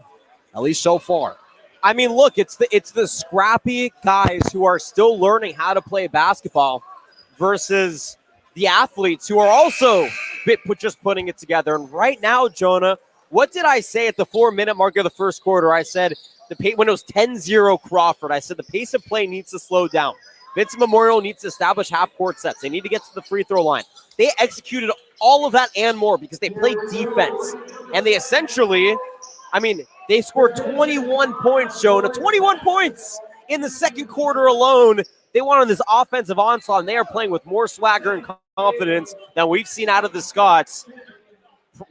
at least so far. I mean, look, it's the scrappy guys who are still learning how to play basketball versus the athletes who are also just putting it together. And right now, Jonah, what did I say at the 4-minute mark of the first quarter? I said when it was 10-0 Crawford, I said the pace of play needs to slow down. Vincent Memorial needs to establish half-court sets. They need to get to the free throw line. They executed all of that and more because they played defense. And they essentially, they scored 21 points, Jonah. 21 points in the second quarter alone. They went on this offensive onslaught, and they are playing with more swagger and confidence than we've seen out of the Scots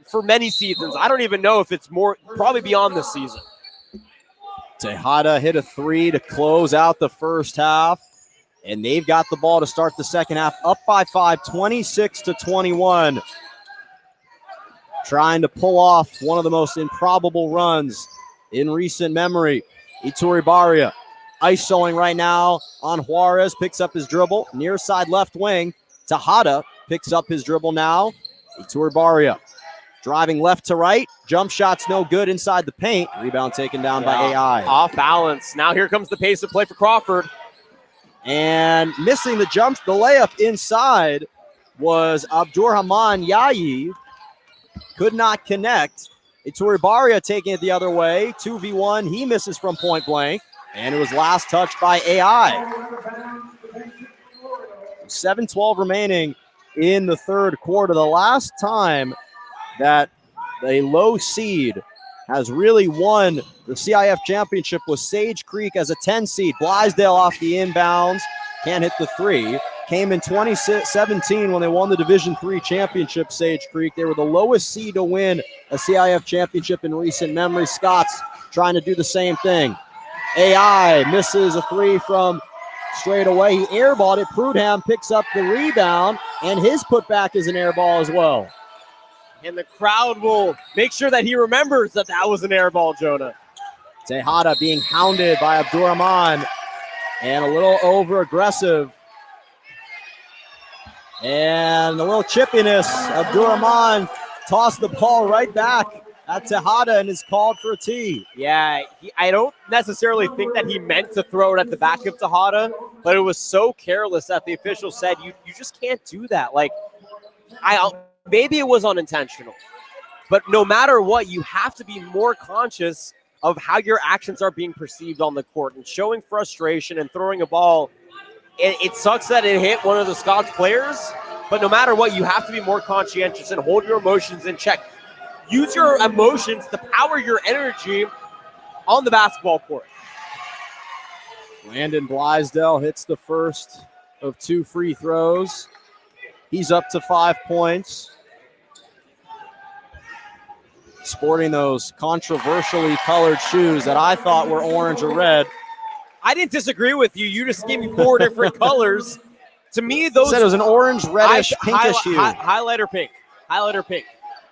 for many seasons. I don't even know if it's more, probably beyond this season. Tejada hit a 3 to close out the first half. And they've got the ball to start the second half, up by 5, 26-21. Trying to pull off one of the most improbable runs in recent memory. Iturribarria isoing right now on Juarez, picks up his dribble. Near side left wing, Tejada picks up his dribble now. Iturribarria driving left to right. Jump shot's no good inside the paint. Rebound taken down by AI. Off balance. Now here comes the pace of play for Crawford. And missing the layup inside was Abdurrahman Yayi. Could not connect. Iturribarria taking it the other way. 2v1. He misses from point blank. And it was last touched by AI. 7:12 remaining in the third quarter. The last time that a low seed has really won the CIF championship was Sage Creek as a 10 seed. Blithedale off the inbounds, can't hit the 3. Came in 2017 when they won the Division III championship, Sage Creek. They were the lowest seed to win a CIF championship in recent memory. Scots trying to do the same thing. AI misses a 3 from straight away. He airballed it. Prudham picks up the rebound, and his putback is an air ball as well. And the crowd will make sure that he remembers that was an air ball, Jonah. Tejada being hounded by Abdurrahman and a little over-aggressive. And a little chippiness. Abdurrahman tossed the ball right back at Tejada and is called for a tee. Yeah, I don't necessarily think that he meant to throw it at the back of Tejada, but it was so careless that the official said, you just can't do that. Maybe it was unintentional, but no matter what, you have to be more conscious of how your actions are being perceived on the court, and showing frustration and throwing a ball. It sucks that it hit one of the Scots players, but no matter what, you have to be more conscientious and hold your emotions in check. Use your emotions to power your energy on the basketball court. Landon Blithedale hits the first of 2 free throws. He's up to 5 points. Sporting those controversially colored shoes that I thought were orange or red. I didn't disagree with you. You just gave me 4 different colors. To me, those said it was an orange, reddish, pinkish hue. Highlighter pink. Highlighter pink.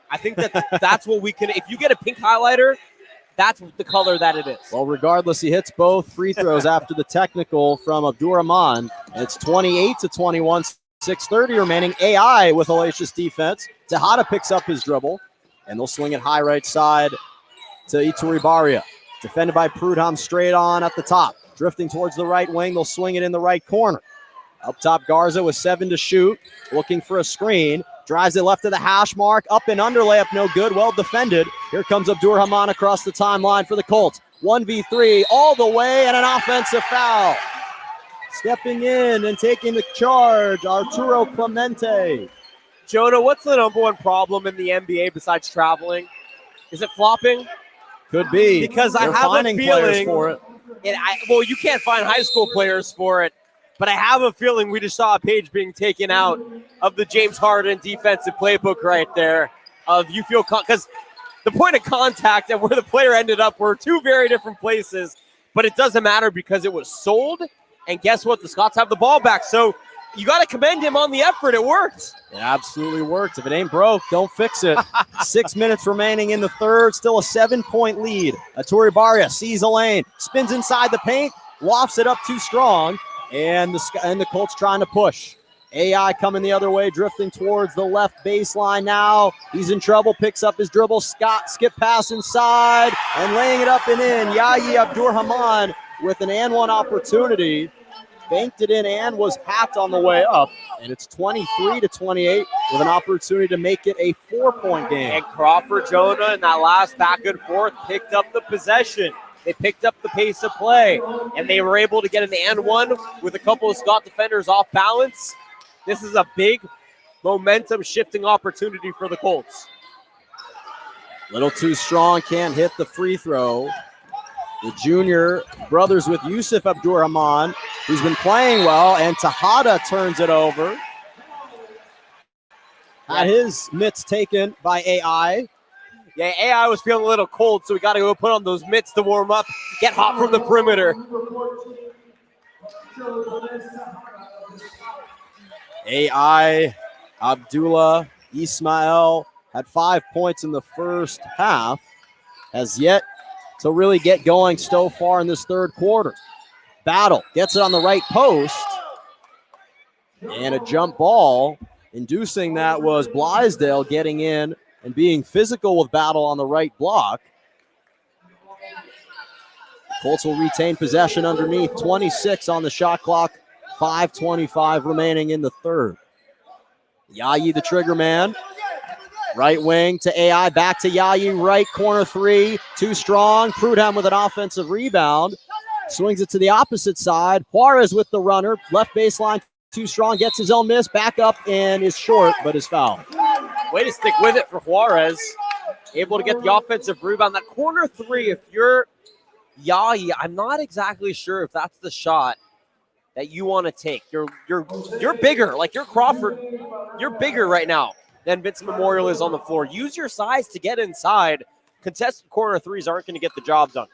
I think that's what we can. If you get a pink highlighter, that's the color that it is. Well, regardless, he hits both free throws after the technical from Abdurrahman. It's 28-21. 6:30 remaining. AI with hellacious defense. Tejada picks up his dribble, and they'll swing it high right side to Iturribarria. Defended by Prudham straight on at the top. Drifting towards the right wing. They'll swing it in the right corner. Up top, Garza with 7 to shoot. Looking for a screen. Drives it left to the hash mark. Up and under layup, no good. Well defended. Here comes Abdurrahman across the timeline for the Colts. 1v3 all the way, and an offensive foul. Stepping in and taking the charge, Arturo Clemente. Jonah, what's the number one problem in the NBA besides traveling? Is it flopping? Could be. Because They're I have a players feeling for it. Well, you can't find high school players for it, but I have a feeling we just saw a page being taken out of the James Harden defensive playbook right there. You feel because the point of contact and where the player ended up were 2 very different places. but it doesn't matter because it was sold. And guess what? The Scots have the ball back. So you got to commend him on the effort. It worked. It absolutely worked. If it ain't broke, don't fix it. 6 minutes remaining in the third. Still a 7-point lead. Aturi Baria sees a lane, spins inside the paint, lofts it up too strong, and the Colts trying to push. AI coming the other way, drifting towards the left baseline now. He's in trouble, picks up his dribble. Scott skip pass inside and laying it up and in. Yayi Abdurrahman with an and one opportunity. Banked it in and was hacked on the way up. And it's 23-28 with an opportunity to make it a 4-point game. And Crawford, Jonah, in that last back and forth, picked up the possession. They picked up the pace of play, and they were able to get an and one with a couple of Scott defenders off balance. This is a big momentum shifting opportunity for the Colts. Little too strong, can't hit the free throw. The junior brothers with Yusuf Abdurrahman, who's been playing well, and Tejada turns it over. Had his mitts taken by AI. Yeah, AI was feeling a little cold, so we got to go put on those mitts to warm up, get hot from the perimeter. AI, Abdullah, Ismail had 5 points in the first half. Has yet to really get going so far in this third quarter. Battle gets it on the right post. And a jump ball. Inducing that was Blaisdell getting in and being physical with Battle on the right block. Colts will retain possession underneath. 26 on the shot clock. 5:25 remaining in the third. Yayi, the trigger man. Right wing to AI, back to Yayi, right corner three, too strong. Prudhomme with an offensive rebound. Swings it to the opposite side. Juarez with the runner, left baseline, too strong, gets his own miss, back up and is short, but is fouled. Way to stick with it for Juarez. Able to get the offensive rebound. That corner three, if you're Yayi, I'm not exactly sure if that's the shot that you want to take. You're bigger, like you're Crawford. You're bigger right now than Vincent Memorial is on the floor. Use your size to get inside. Contested corner threes aren't going to get the job done.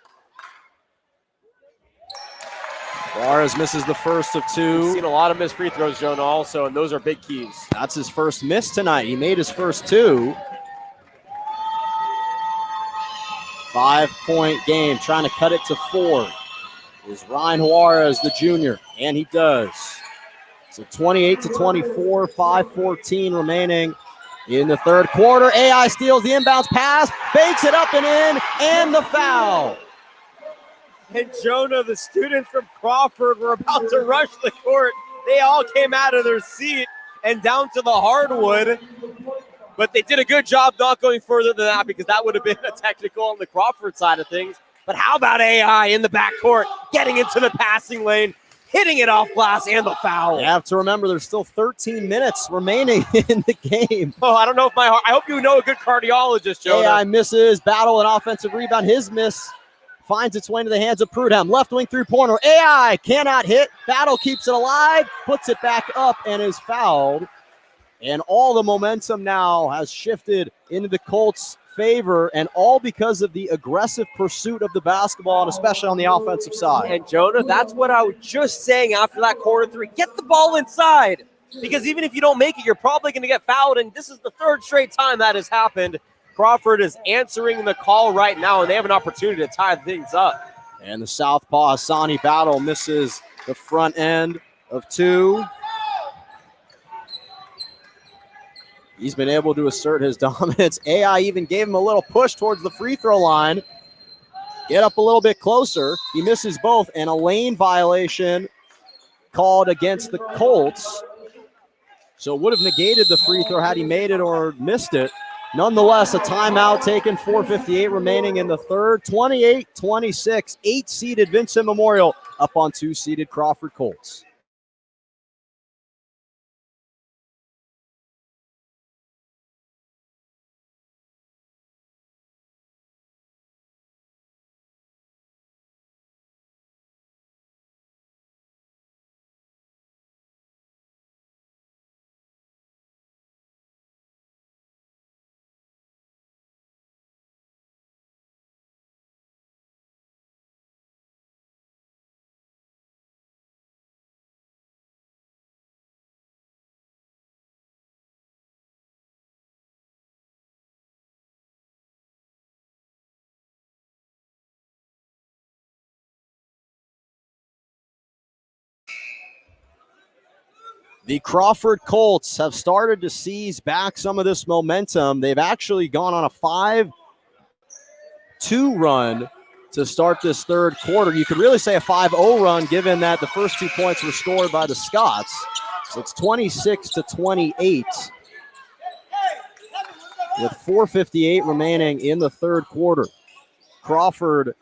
Juarez misses the first of two. We've seen a lot of missed free throws, Jonah, also, and those are big keys. That's his first miss tonight. He made his first two. 5-point game, trying to cut it to 4. Is Ryan Juarez, the junior, and he does. So 28-24, 5:14 remaining in the third quarter. AI steals the inbounds pass, banks it up and in, and the foul. And Jonah, the students from Crawford were about to rush the court. They all came out of their seat and down to the hardwood. But they did a good job not going further than that because that would have been a technical on the Crawford side of things. But how about AI in the backcourt, getting into the passing lane, hitting it off glass, and the foul. You have to remember there's still 13 minutes remaining in the game. Oh, I don't know if I hope you know a good cardiologist, Jonah. AI misses, Battle an offensive rebound. His miss finds its way into the hands of Prudhomme. Left wing three-pointer. AI cannot hit. Battle keeps it alive, puts it back up, and is fouled. And all the momentum now has shifted into the Colts' favor, and all because of the aggressive pursuit of the basketball, and especially on the offensive side. And Jonah, that's what I was just saying after that corner three. Get the ball inside, because even if you don't make it, you're probably going to get fouled, and this is the third straight time that has happened. Crawford is answering the call right now, and they have an opportunity to tie things up. And the southpaw Hassani Battle misses the front end of two. He's been able to assert his dominance. AI even gave him a little push towards the free throw line. Get up a little bit closer. He misses both, and a lane violation called against the Colts. So it would have negated the free throw had he made it or missed it. Nonetheless, a timeout taken, 4:58 remaining in the third. 28-26, 8-seeded Vincent Memorial up on 2-seeded Crawford Colts. The Crawford Colts have started to seize back some of this momentum. They've actually gone on a 5-2 run to start this third quarter. You could really say a 5-0 run given that the first 2 points were scored by the Scots. So it's 26-28 with 4:58 remaining in the third quarter. Crawford,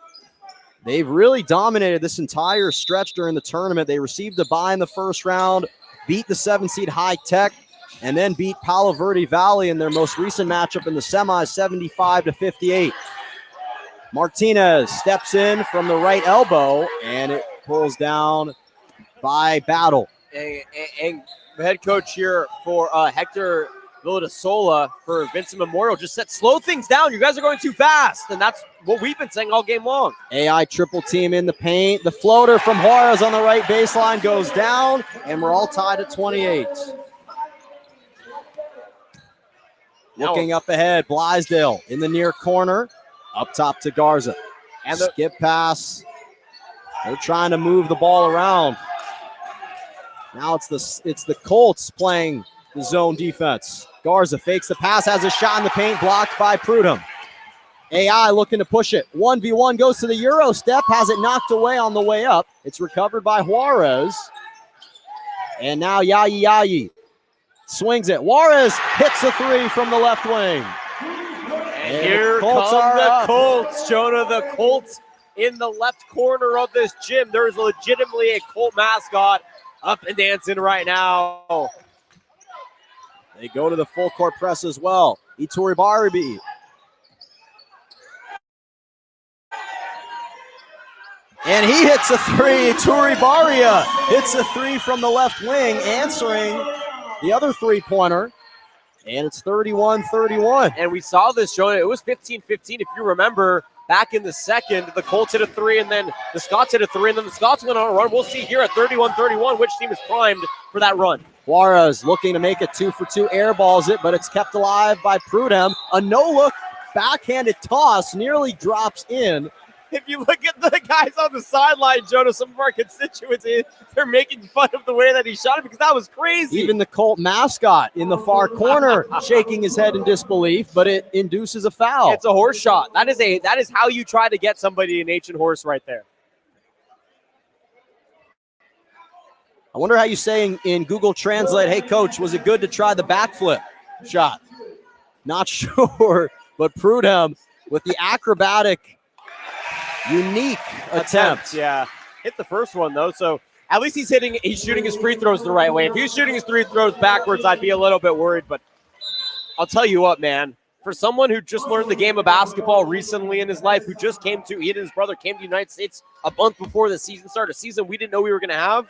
they've really dominated this entire stretch during the tournament. They received a bye in the first round, beat the 7-seed High Tech, and then beat Palo Verde Valley in their most recent matchup in the semis, 75-58. Martinez steps in from the right elbow, and it pulls down by Battle. And the head coach here for Hector Villadesola for Vincent Memorial just said, slow things down. You guys are going too fast. And that's what we've been saying all game long. AI triple team in the paint. The floater from Juarez on the right baseline goes down, and we're all tied at 28. Looking up ahead, Blaisdell in the near corner. Up top to Garza. And the skip pass. They're trying to move the ball around. Now it's the Colts playing the zone defense. Garza fakes the pass, has a shot in the paint, blocked by Prudhomme. AI looking to push it. 1v1 goes to the Euro step, has it knocked away on the way up. It's recovered by Juarez. And now Yayi swings it. Juarez hits a three from the left wing. And here come the Colts, Jonah. The Colts in the left corner of this gym. There's legitimately a Colt mascot up and dancing right now. They go to the full court press as well. Ituri Baribi. And he hits a three. Ituri Baria hits a three from the left wing, answering the other three-pointer. And it's 31-31. And we saw this, Jonah. It was 15-15. If you remember, back in the second, the Colts hit a three, and then the Scots hit a three, and then the Scots went on a run. We'll see here at 31-31 which team is primed for that run. Juarez looking to make it 2-for-2, airballs it, but it's kept alive by Prudhomme. A no-look backhanded toss nearly drops in. If you look at the guys on the sideline, Jonah, some of our constituents, they're making fun of the way that he shot it because that was crazy. Even the Colt mascot in the far corner shaking his head in disbelief, but it induces a foul. It's a horse shot. That is how you try to get somebody an ancient horse right there. I wonder how you say in Google Translate, hey, coach, was it good to try the backflip shot? Not sure, but Prudhomme with the acrobatic, unique attempt. Yeah, hit the first one, though, so at least he's shooting his free throws the right way. If he was shooting his free throws backwards, I'd be a little bit worried, but I'll tell you what, man. For someone who just learned the game of basketball recently in his life, who he and his brother came to the United States a month before the season started, a season we didn't know we were going to have,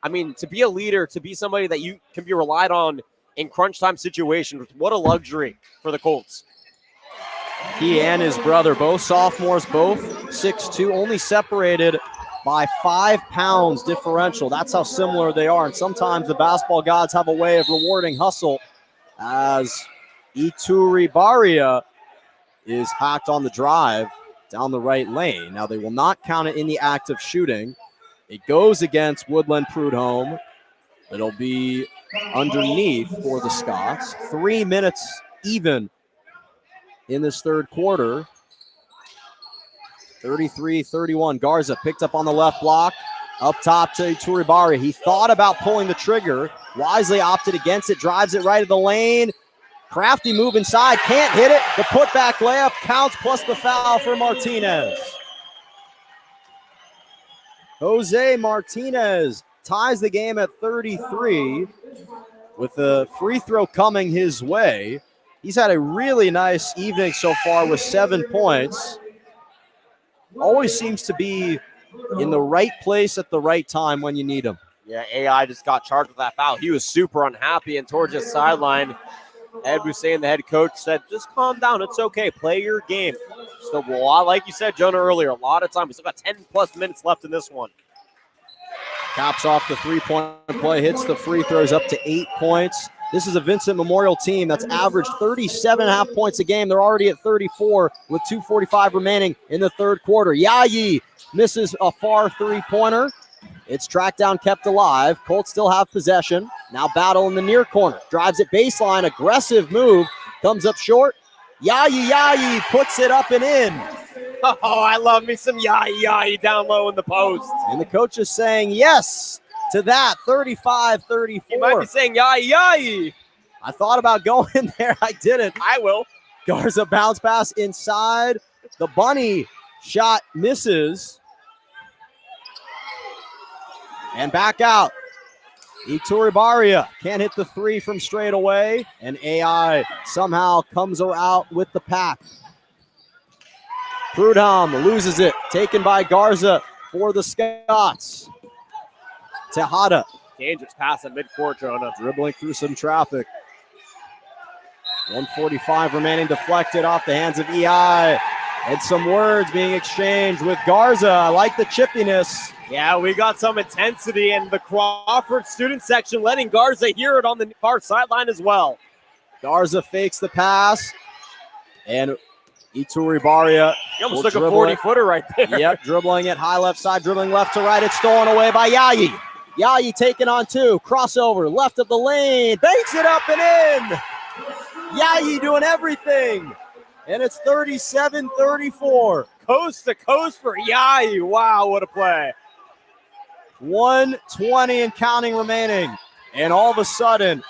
I mean, to be a leader, to be somebody that you can be relied on in crunch time situations, what a luxury for the Colts. He and his brother, both sophomores, both 6'2", only separated by 5 pounds differential. That's how similar they are. And sometimes the basketball gods have a way of rewarding hustle, as Ituri Baria is hacked on the drive down the right lane. Now, they will not count it in the act of shooting. It goes against Woodland Prudhomme. It'll be underneath for the Scots. 3 minutes even in this third quarter. 33-31. Garza picked up on the left block. Up top to Ituri Baria. He thought about pulling the trigger. Wisely opted against it. Drives it right of the lane. Crafty move inside. Can't hit it. The putback layup counts, plus the foul for Martinez. Jose Martinez ties the game at 33 with the free throw coming his way. He's had a really nice evening so far with 7 points. Always seems to be in the right place at the right time when you need him. Yeah, AI just got charged with that foul. He was super unhappy, and towards his sideline, Ed Hussein, the head coach, said, just calm down. It's okay. Play your game. Still a lot, like you said, Jonah, earlier, a lot of time. We still got 10-plus minutes left in this one. Caps off the three-point play, hits the free throws up to 8 points. This is a Vincent Memorial team that's averaged 37.5 points a game. They're already at 34 with 2:45 remaining in the third quarter. Yayi misses a far three-pointer. It's tracked down, kept alive. Colts still have possession. Now battle in the near corner. Drives it baseline. Aggressive move. Comes up short. Yayi puts it up and in. Oh, I love me some Yayi down low in the post. And the coach is saying yes to that, 35-34. You might be saying Yayi. I thought about going there. I didn't. I will. Garza bounce pass inside. The bunny shot misses. And back out. Iturribarria can't hit the three from straight away. And AI somehow comes out with the pack. Prudhomme loses it. Taken by Garza for the Scots. Tejada. Dangerous pass at midcourt, Jonah. Dribbling through some traffic. 1:45 remaining, deflected off the hands of EI. And some words being exchanged with Garza. I like the chippiness. Yeah, we got some intensity in the Crawford student section, letting Garza hear it on the far sideline as well. Garza fakes the pass. And Iturribarria. He almost took a 40-footer right there. Yep, dribbling it high left side, dribbling left to right. It's stolen away by Yayi. Yayi taken on two. Crossover, left of the lane. Banks it up and in. Yayi doing everything. And it's 37-34. Coast to coast for Yayi. Wow, what a play. 1:20 and counting remaining. And all of a sudden,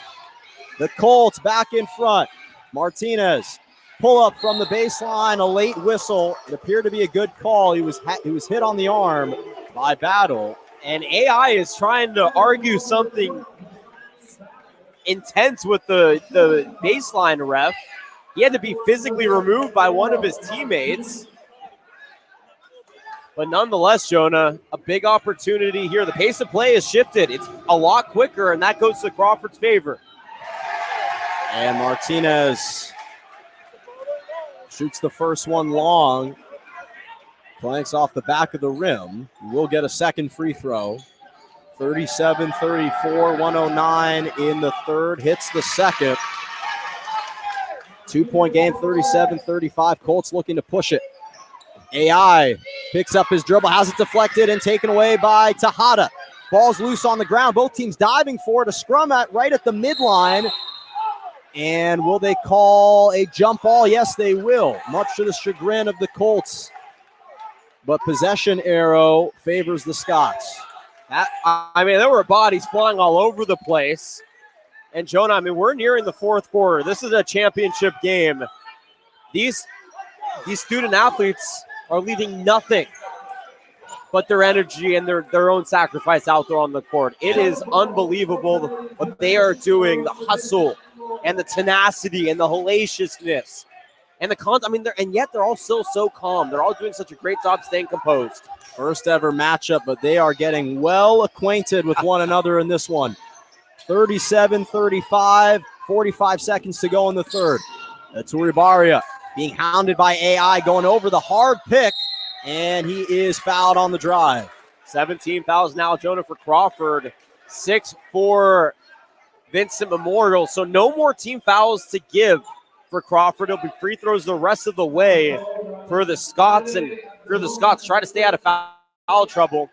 the Colts back in front. Martinez, pull up from the baseline, a late whistle. It appeared to be a good call. He was hit on the arm by Battle. And AI is trying to argue something intense with the baseline ref. He had to be physically removed by one of his teammates. But nonetheless, Jonah, a big opportunity here. The pace of play has shifted. It's a lot quicker, and that goes to Crawford's favor. And Martinez shoots the first one long. Planks off the back of the rim. We'll get a second free throw. 37-34, 109 in the third. Hits the second. 2-point game, 37-35. Colts looking to push it. AI picks up his dribble, has it deflected and taken away by Tejada. Ball's loose on the ground. Both teams diving for it. A scrum right at the midline. And will they call a jump ball? Yes, they will, much to the chagrin of the Colts. But possession arrow favors the Scots. There were bodies flying all over the place. And Jonah, we're nearing the fourth quarter. This is a championship game. These student athletes are leaving nothing but their energy and their own sacrifice out there on the court. It is unbelievable what they are doing, the hustle and the tenacity and the hallaciousness and and yet they're all still so calm. They're all doing such a great job staying composed. First ever matchup, but they are getting well acquainted with one another in this one. 37-35, 45 seconds to go in the third. Iturribarria being hounded by AI, going over the hard pick, and he is fouled on the drive. 17 fouls now, Jonah, for Crawford. 6 for Vincent Memorial. So no more team fouls to give for Crawford. It'll be free throws the rest of the way for the Scots. And for the Scots, try to stay out of foul trouble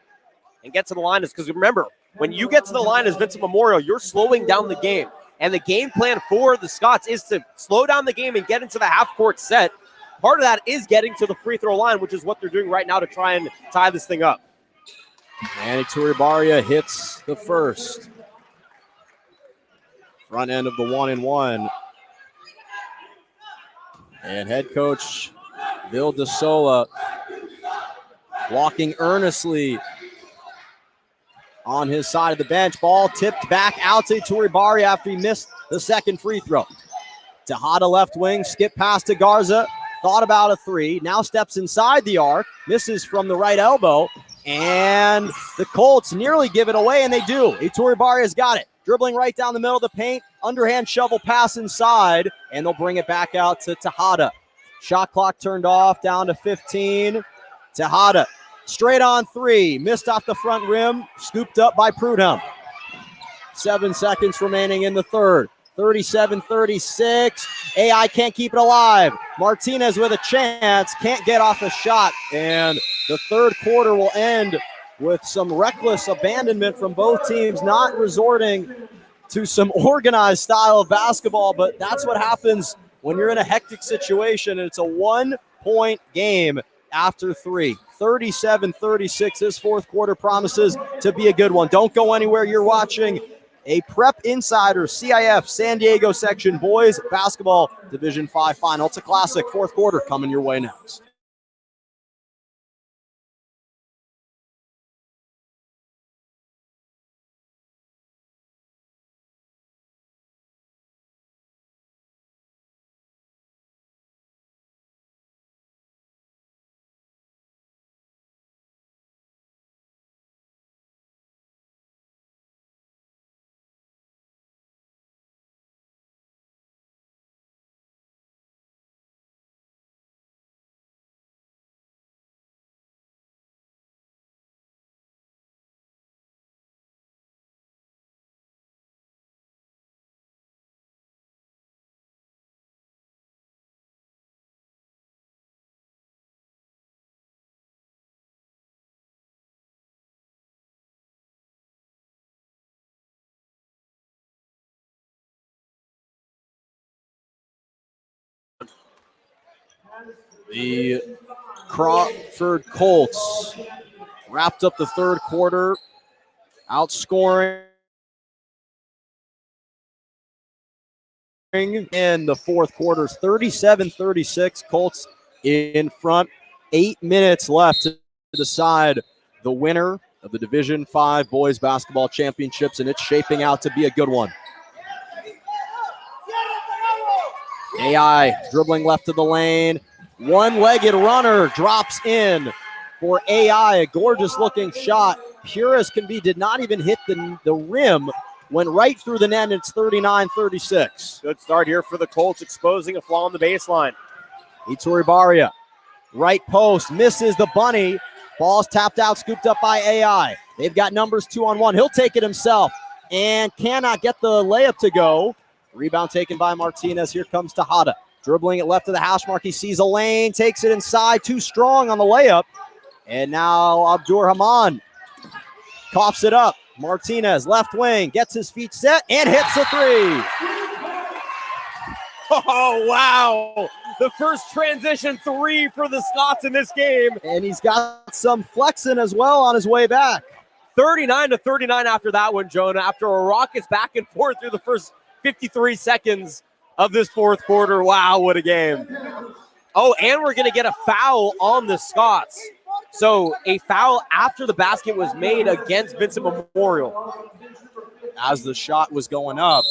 and get to the line. Because remember, when you get to the line as Vincent Memorial, you're slowing down the game. And the game plan for the Scots is to slow down the game and get into the half-court set. Part of that is getting to the free throw line, which is what they're doing right now to try and tie this thing up. And Iturribarria hits the first. Front end of the 1-and-1. And head coach Bill DeSola walking earnestly on his side of the bench. Ball tipped back out to Iturribarria after he missed the second free throw. Tejada left wing, skip pass to Garza. Thought about a three. Now steps inside the arc. Misses from the right elbow. And the Colts nearly give it away, and they do. Iturribarria's got it. Dribbling right down the middle of the paint. Underhand shovel pass inside. And they'll bring it back out to Tejada. Shot clock turned off, down to 15. Tejada. Straight on three, missed off the front rim, scooped up by Prudhomme. 7 seconds remaining in the third. 37-36. AI can't keep it alive. Martinez with a chance, can't get off a shot. And the third quarter will end with some reckless abandonment from both teams, not resorting to some organized style of basketball, but that's what happens when you're in a hectic situation, and it's a 1-point game after 3. 37-36. This fourth quarter promises to be a good one. Don't go anywhere. You're watching a Prep Insider CIF San Diego section boys basketball Division 5 final. It's a classic. Fourth quarter coming your way next. The Crawford Colts wrapped up the third quarter, outscoring in the fourth quarter, 37-36. Colts in front. 8 minutes left to decide the winner of the Division 5 Boys Basketball Championships, and it's shaping out to be a good one. AI dribbling left of the lane. One-legged runner drops in for AI. A gorgeous-looking shot. Pure as can be. Did not even hit the rim. Went right through the net, and it's 39-36. Good start here for the Colts, exposing a flaw on the baseline. Itori Baria, right post, misses the bunny. Ball's tapped out, scooped up by AI. They've got numbers 2-on-1. He'll take it himself and cannot get the layup to go. Rebound taken by Martinez. Here comes Tejada. Dribbling it left of the hash mark. He sees a lane, takes it inside. Too strong on the layup. And now Abdur-Rahman coughs it up. Martinez, left wing, gets his feet set and hits a three. Oh, wow. The first transition three for the Scots in this game. And he's got some flexing as well on his way back. 39-39 after that one, Jonah. After a rockets back and forth through the first 53 seconds of this fourth quarter. Wow, what a game. Oh, and we're going to get a foul on the Scots. So a foul after the basket was made against Vincent Memorial. As the shot was going up.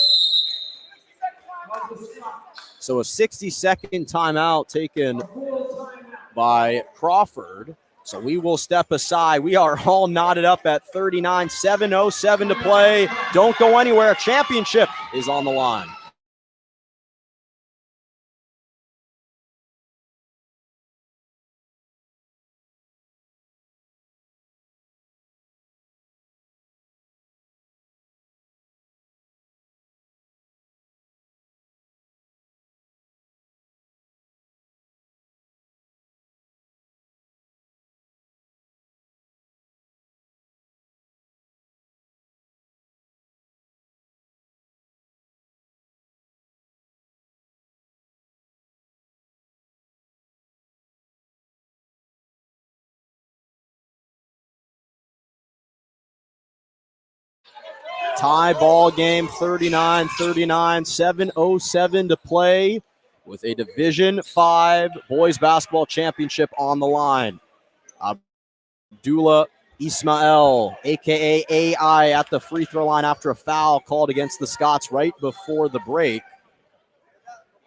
So a 60-second timeout taken by Crawford. So we will step aside. We are all knotted up at 39, 7:07 to play. Don't go anywhere. Championship is on the line. Tie ball game, 39-39, 7:07 to play with a Division 5 Boys Basketball Championship on the line. Abdullah Ismail, a.k.a. AI, at the free throw line after a foul called against the Scots right before the break.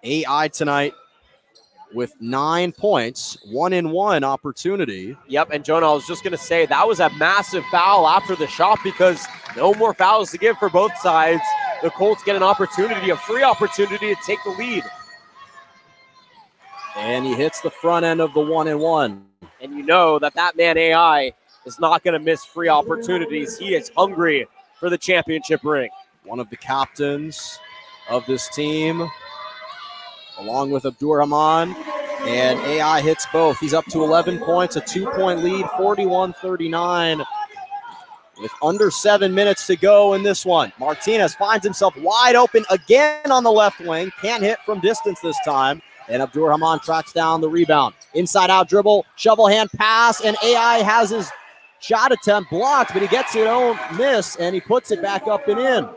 AI tonight with 9 points, 1-and-1 opportunity. Yep, and Jonah, I was just going to say that was a massive foul after the shot because no more fouls to give for both sides. The Colts get an opportunity, a free opportunity to take the lead. And he hits the front end of the 1-and-1. And you know that man AI is not going to miss free opportunities. He is hungry for the championship ring. One of the captains of this team, along with Abdur-Rahman, and AI hits both. He's up to 11 points, a 2-point lead, 41-39. with under 7 minutes to go in this one. Martinez finds himself wide open again on the left wing. Can't hit from distance this time. And Abdur-Rahman tracks down the rebound. Inside out dribble, shovel hand pass, and AI has his shot attempt blocked, but he gets it on miss, and he puts it back up and in.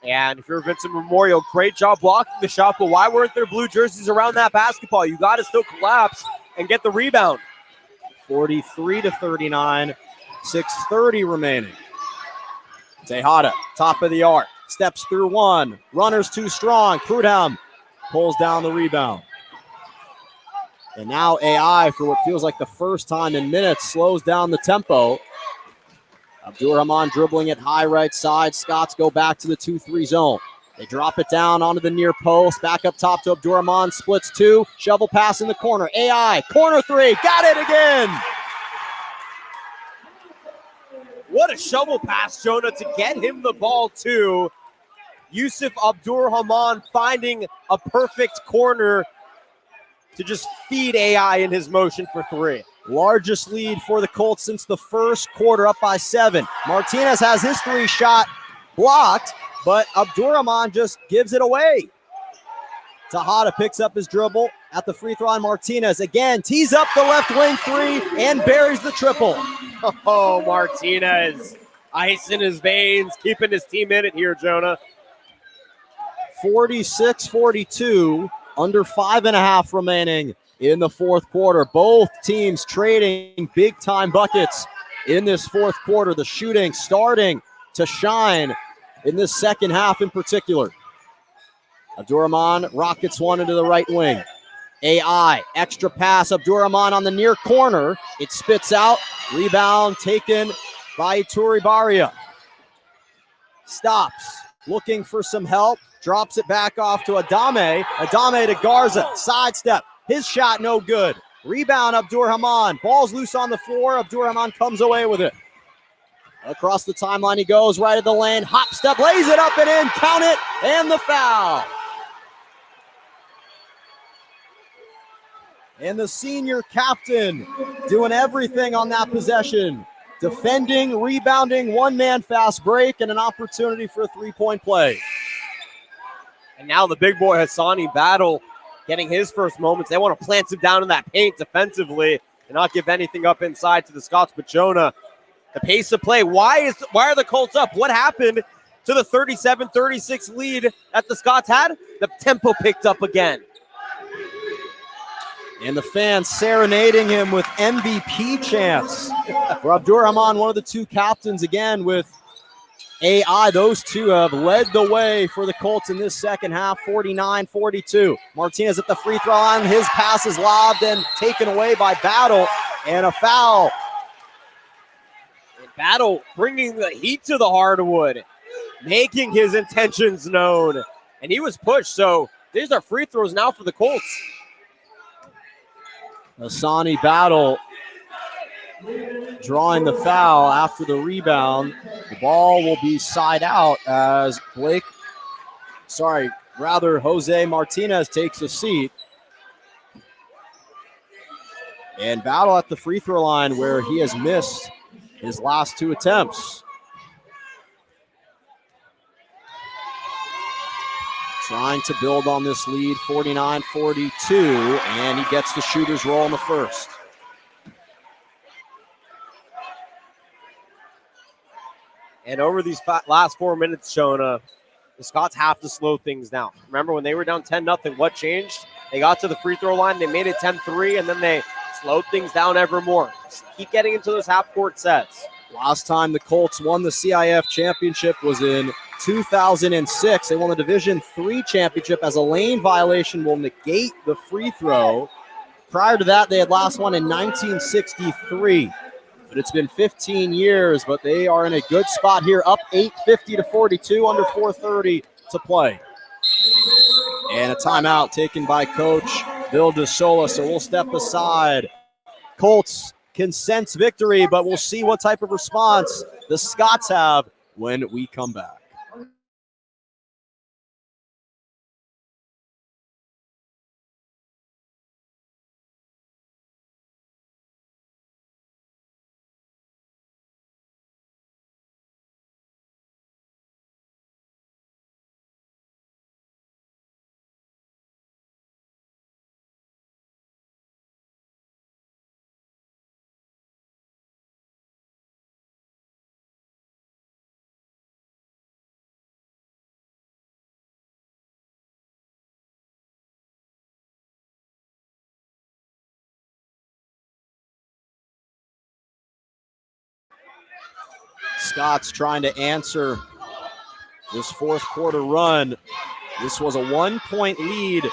And if you're Vincent Memorial, great job blocking the shot, but why weren't there blue jerseys around that basketball? You got to still collapse and get the rebound. 43-39, 6:30 remaining. Tejada, top of the arc, steps through one. Runner's too strong. Prudhomme pulls down the rebound. And now AI, for what feels like the first time in minutes, slows down the tempo. Abdur-Rahman dribbling it high right side. Scots go back to the 2-3 zone. They drop it down onto the near post. Back up top to Abdur-Rahman. Splits two. Shovel pass in the corner. AI, corner three. Got it again. What a shovel pass, Jonah, to get him the ball, too. Yusuf Abdur-Rahman finding a perfect corner to just feed AI in his motion for three. Largest lead for the Colts since the first quarter, up by 7. Martinez has his 3-shot blocked, but Abdur-Rahman just gives it away. Tejada picks up his dribble at the free throw line. Martinez again tees up the left wing 3 and buries the triple. Oh, Martinez, ice in his veins, keeping his team in it here, Jonah. 46-42, under 5.5 remaining in the fourth quarter. Both teams trading big-time buckets in this fourth quarter. The shooting starting to shine in this second half in particular. Abdur-Rahman rockets one into the right wing. AI, extra pass. Abdur-Rahman on the near corner. It spits out. Rebound taken by Ituri Baria. Stops, looking for some help. Drops it back off to Adame. Adame to Garza. Sidestep. His shot no good. Rebound Abdur-Rahman. Ball's loose on the floor. Abdur-Rahman comes away with it. Across the timeline he goes, right at the lane. Hop step, lays it up and in. Count it, and the foul. And the senior captain doing everything on that possession. Defending, rebounding, one-man fast break, and an opportunity for a three-point play. And now the big boy Hassani Battle getting his first moments. They want to plant him down in that paint defensively and not give anything up inside to the Scots. But Jonah, the pace of play, why are the Colts up? What happened to the 37-36 lead that the Scots had? The tempo picked up again. And the fans serenading him with MVP chants. For Abdur-Rahman, one of the two captains again with AI. Those two have led the way for the Colts in this second half, 49-42. Martinez at the free throw line. His pass is lobbed and taken away by Battle, and a foul. And Battle bringing the heat to the hardwood, making his intentions known. And he was pushed, so these are free throws now for the Colts. Hassani Battle drawing the foul after the rebound. The ball will be side out as Jose Martinez takes a seat. And Battle at the free throw line where he has missed his last two attempts. Trying to build on this lead, 49-42, and he gets the shooter's roll in the first. And over these last 4 minutes, Jonah, the Scots have to slow things down. Remember when they were down 10-0, what changed? They got to the free throw line, they made it 10-3, and then they slowed things down ever more. Just keep getting into those half-court sets. Last time the Colts won the CIF championship was in 2006. They won the Division III championship as a lane violation will negate the free throw. Prior to that, they had last won in 1963. But it's been 15 years, but they are in a good spot here, up 850-42, under 4:30 to play. And a timeout taken by Coach Bill DeSola, so we'll step aside. Colts can sense victory, but we'll see what type of response the Scots have when we come back. Scots trying to answer this fourth quarter run. This was a 1-point lead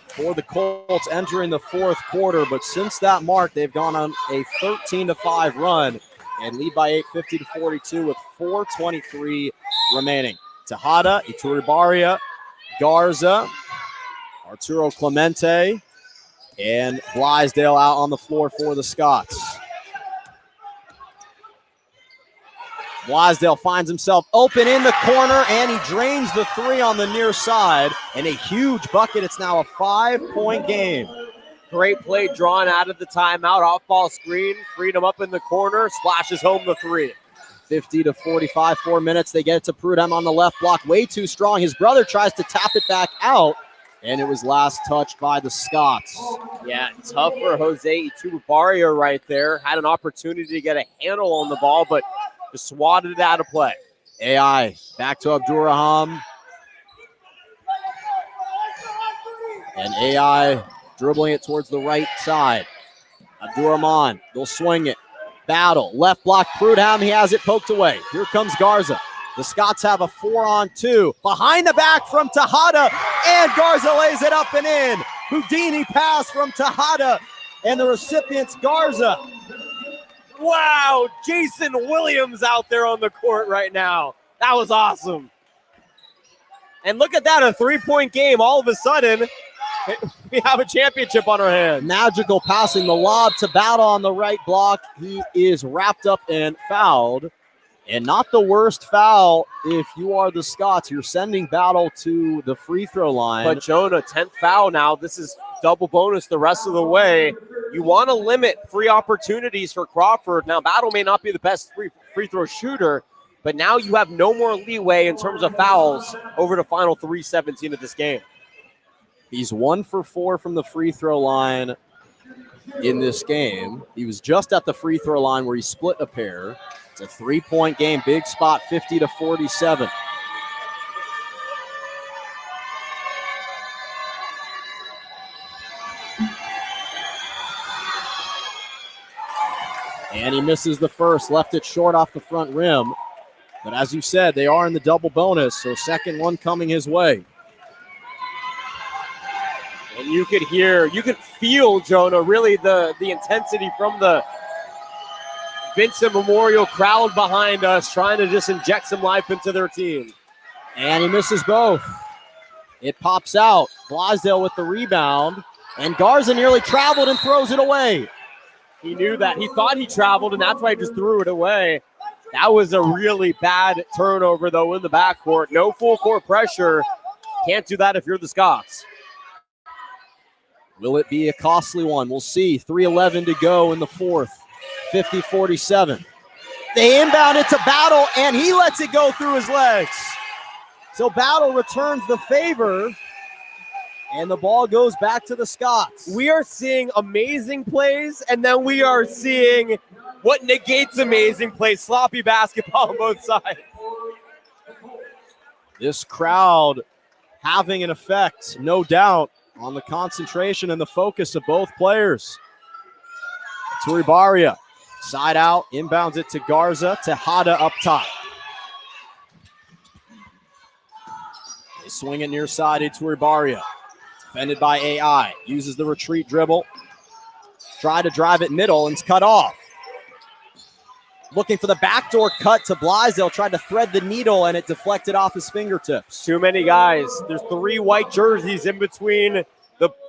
for the Colts entering the fourth quarter, but since that mark, they've gone on a 13-5 run and lead by 8, 50-42 with 4:23 remaining. Tejada, Iturribarria, Garza, Arturo Clemente, and Blaisdell out on the floor for the Scots. Blaisdell finds himself open in the corner, and he drains the three on the near side, and a huge bucket. It's now a 5-point game. Great play drawn out of the timeout, off-ball screen, freed him up in the corner, splashes home the three. 50-45, 4 minutes. They get it to Prudhomme on the left block, way too strong. His brother tries to tap it back out, and it was last touched by the Scots. Yeah, tough for Jose Iturribarria right there. Had an opportunity to get a handle on the ball, but just swatted it out of play. AI back to Abdurrahman. And AI dribbling it towards the right side. Abdurrahman, they'll swing it. Battle, left block, Prudhomme, he has it poked away. Here comes Garza. The Scots have a 4-on-2. Behind the back from Tejada, and Garza lays it up and in. Houdini pass from Tejada, and the recipient's Garza. Wow, Jason Williams out there on the court right now. That was awesome. And look at that, a 3-point game. All of a sudden, we have a championship on our hands. Magical passing, the lob to Battle on the right block. He is wrapped up and fouled. And not the worst foul if you are the Scots. You're sending Battle to the free throw line. But Jonah, 10th foul now. This is double bonus the rest of the way. You want to limit free opportunities for Crawford. Now, Battle may not be the best free throw shooter, but now you have no more leeway in terms of fouls over the final 3:17 of this game. He's 1 for 4 from the free throw line in this game. He was just at the free throw line where he split a pair. It's a 3-point game, big spot, 50-47. And he misses the first, left it short off the front rim. But as you said, they are in the double bonus, so second one coming his way. And you could feel, Jonah, really the intensity from the Vincent Memorial crowd behind us trying to just inject some life into their team. And he misses both. It pops out. Blaisdell with the rebound. And Garza nearly traveled and throws it away. He knew that. He thought he traveled, and that's why he just threw it away. That was a really bad turnover, though, in the backcourt. No full court pressure. Can't do that if you're the Scots. Will it be a costly one? We'll see. 3:11 to go in the fourth. 50-47. They inbound it to Battle, and he lets it go through his legs. So Battle returns the favor, and the ball goes back to the Scots. We are seeing amazing plays, and then we are seeing what negates amazing plays, sloppy basketball on both sides. This crowd having an effect, no doubt, on the concentration and the focus of both players. Iturribarria, side out, inbounds it to Garza, Tejada up top. They swing it near side, Iturribarria. Defended by AI, uses the retreat dribble. Try to drive it middle, and it's cut off. Looking for the backdoor cut to Blaisdell, tried to thread the needle, and it deflected off his fingertips. Too many guys. There's 3 white jerseys in between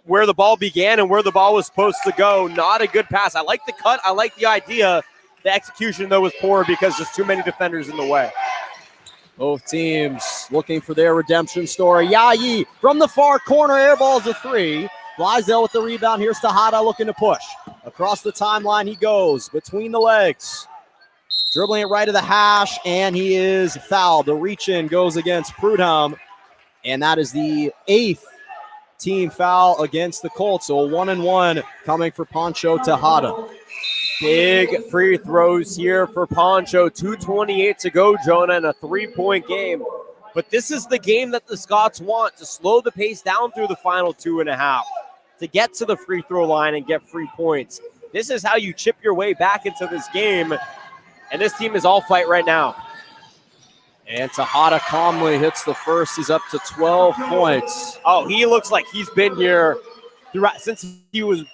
where the ball began and where the ball was supposed to go. Not a good pass. I like the cut. I like the idea. The execution, though, was poor because there's too many defenders in the way. Both teams looking for their redemption story. Yayi from the far corner, airballs a 3. Blaisdell with the rebound. Here's Tejada looking to push. Across the timeline he goes, between the legs. Dribbling it right to the hash, and he is fouled. The reach-in goes against Prudhomme, and that is the 8th team foul against the Colts. So a 1-and-1 coming for Pancho Tejada. Big free throws here for Pancho. 2:28 to go, Jonah, in a 3-point game. But this is the game that the Scots want, to slow the pace down through the final 2.5, to get to the free throw line and get free points. This is how you chip your way back into this game. And this team is all fight right now. And Tejada calmly hits the first. He's up to 12 points. Oh, he looks like he's been here throughout since he was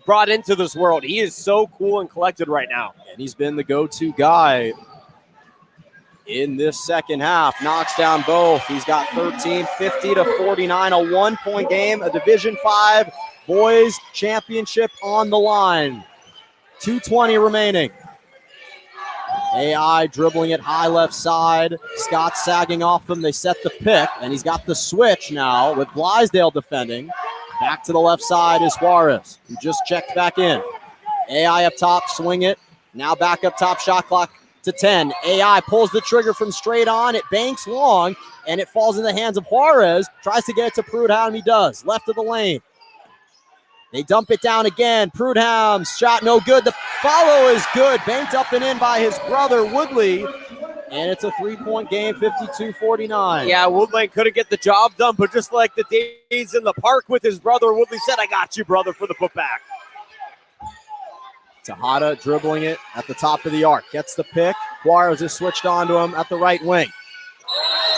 brought into this world. He is so cool and collected right now. And he's been the go-to guy in this second half. Knocks down both. He's got 13, 50 to 49, a 1-point game, a Division V boys championship on the line. 2:20 remaining. AI dribbling it high left side. Scott sagging off him. They set the pick, and he's got the switch now with Blaisdell defending. Back to the left side is Juarez, who just checked back in. AI up top, swing it. Now back up top, shot clock to 10. AI pulls the trigger from straight on. It banks long, and it falls in the hands of Juarez. Tries to get it to Prudhomme. He does. Left of the lane. They dump it down again. Prudhomme's shot no good. The follow is good. Banked up and in by his brother, Woodley. And it's a 3-point game, 52-49. Yeah, Woodley couldn't get the job done, but just like the days in the park with his brother, Woodley said, I got you, brother, for the putback. Tejada dribbling it at the top of the arc. Gets the pick. Juarez is switched on to him at the right wing.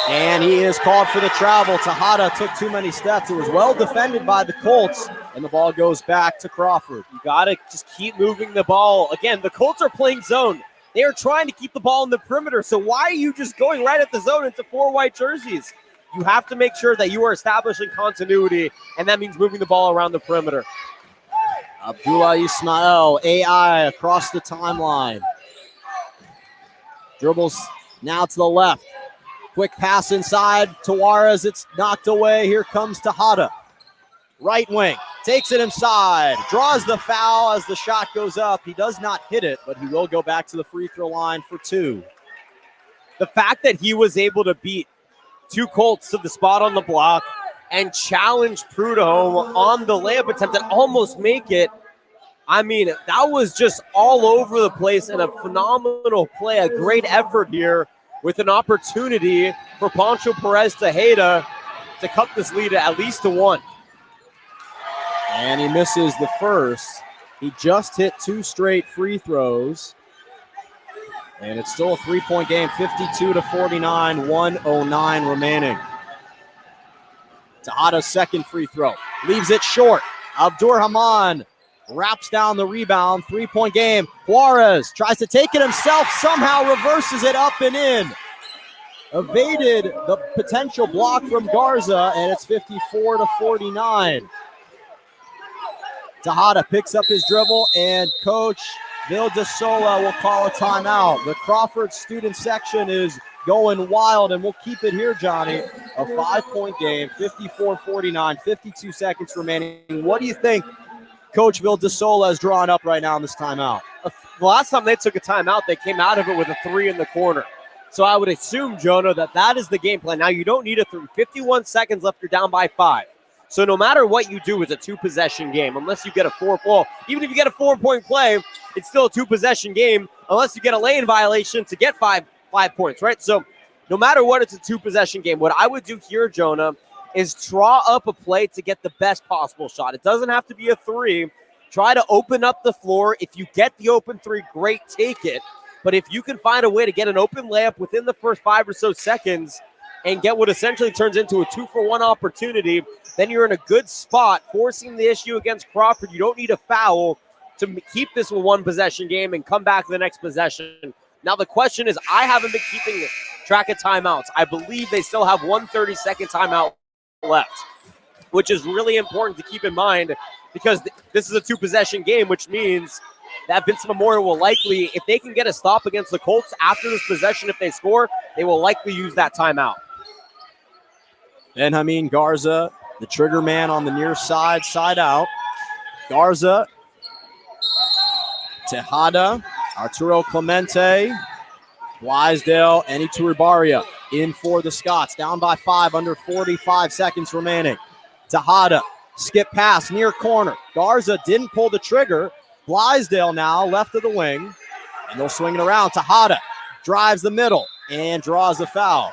And he is called for the travel. Tejada took too many steps. It was well defended by the Colts, and the ball goes back to Crawford. You got to just keep moving the ball. Again, the Colts are playing zone. They are trying to keep the ball in the perimeter. So why are you just going right at the zone into 4 white jerseys? You have to make sure that you are establishing continuity, and that means moving the ball around the perimeter. Abdullah Ismail, AI across the timeline. Dribbles now to the left. Quick pass inside to Juarez. It's knocked away. Here comes Tejada. Right wing. Takes it inside. Draws the foul as the shot goes up. He does not hit it, but he will go back to the free throw line for 2. The fact that he was able to beat 2 Colts to the spot on the block and challenge Prudhomme on the layup attempt and almost make it, I mean, that was just all over the place and a phenomenal play, a great effort here with an opportunity for Pancho Perez Tejada to cut this lead at least to 1. And he misses the first. He just hit 2 straight free throws. And it's still a 3-point game, 52-49, 1:09 remaining. Tejada's second free throw. Leaves it short. Abdur-Rahman wraps down the rebound. 3-point game. Juarez tries to take it himself. Somehow reverses it up and in. Evaded the potential block from Garza, and it's 54-49. Tejada picks up his dribble, and Coach Vildesola will call a timeout. The Crawford student section is going wild, and we'll keep it here, Johnny. A 5-point game, 54-49, 52 seconds remaining. What do you think Coach Vildesola has drawn up right now in this timeout? The last time they took a timeout, they came out of it with a 3 in the corner. So I would assume, Jonah, that is the game plan. Now, you don't need a 3. 51 seconds left, you're down by 5. So no matter what you do, it's a 2-possession game. Unless you get a 4, well, even if you get a 4-point play, it's still a 2-possession game unless you get a lane violation to get 5 points, right? So no matter what, it's a 2-possession game. What I would do here, Jonah, is draw up a play to get the best possible shot. It doesn't have to be a 3. Try to open up the floor. If you get the open 3, great, take it. But if you can find a way to get an open layup within the first 5 or so seconds and get what essentially turns into a 2-for-1 opportunity, then you're in a good spot forcing the issue against Crawford. You don't need a foul to keep this a 1-possession game and come back to the next possession. Now, the question is, I haven't been keeping track of timeouts. I believe they still have 1 30-second timeout left, which is really important to keep in mind because this is a 2-possession game, which means that Vincent Memorial will likely, if they can get a stop against the Colts after this possession, if they score, they will likely use that timeout. Benjamin Garza, the trigger man on the near side, side out. Garza, Tejada, Arturo Clemente, Blaisdell, and Iturribarria in for the Scots. Down by 5, under 45 seconds remaining. Tejada, skip pass, near corner. Garza didn't pull the trigger. Blaisdell now left of the wing, and they'll swing it around. Tejada drives the middle and draws a foul.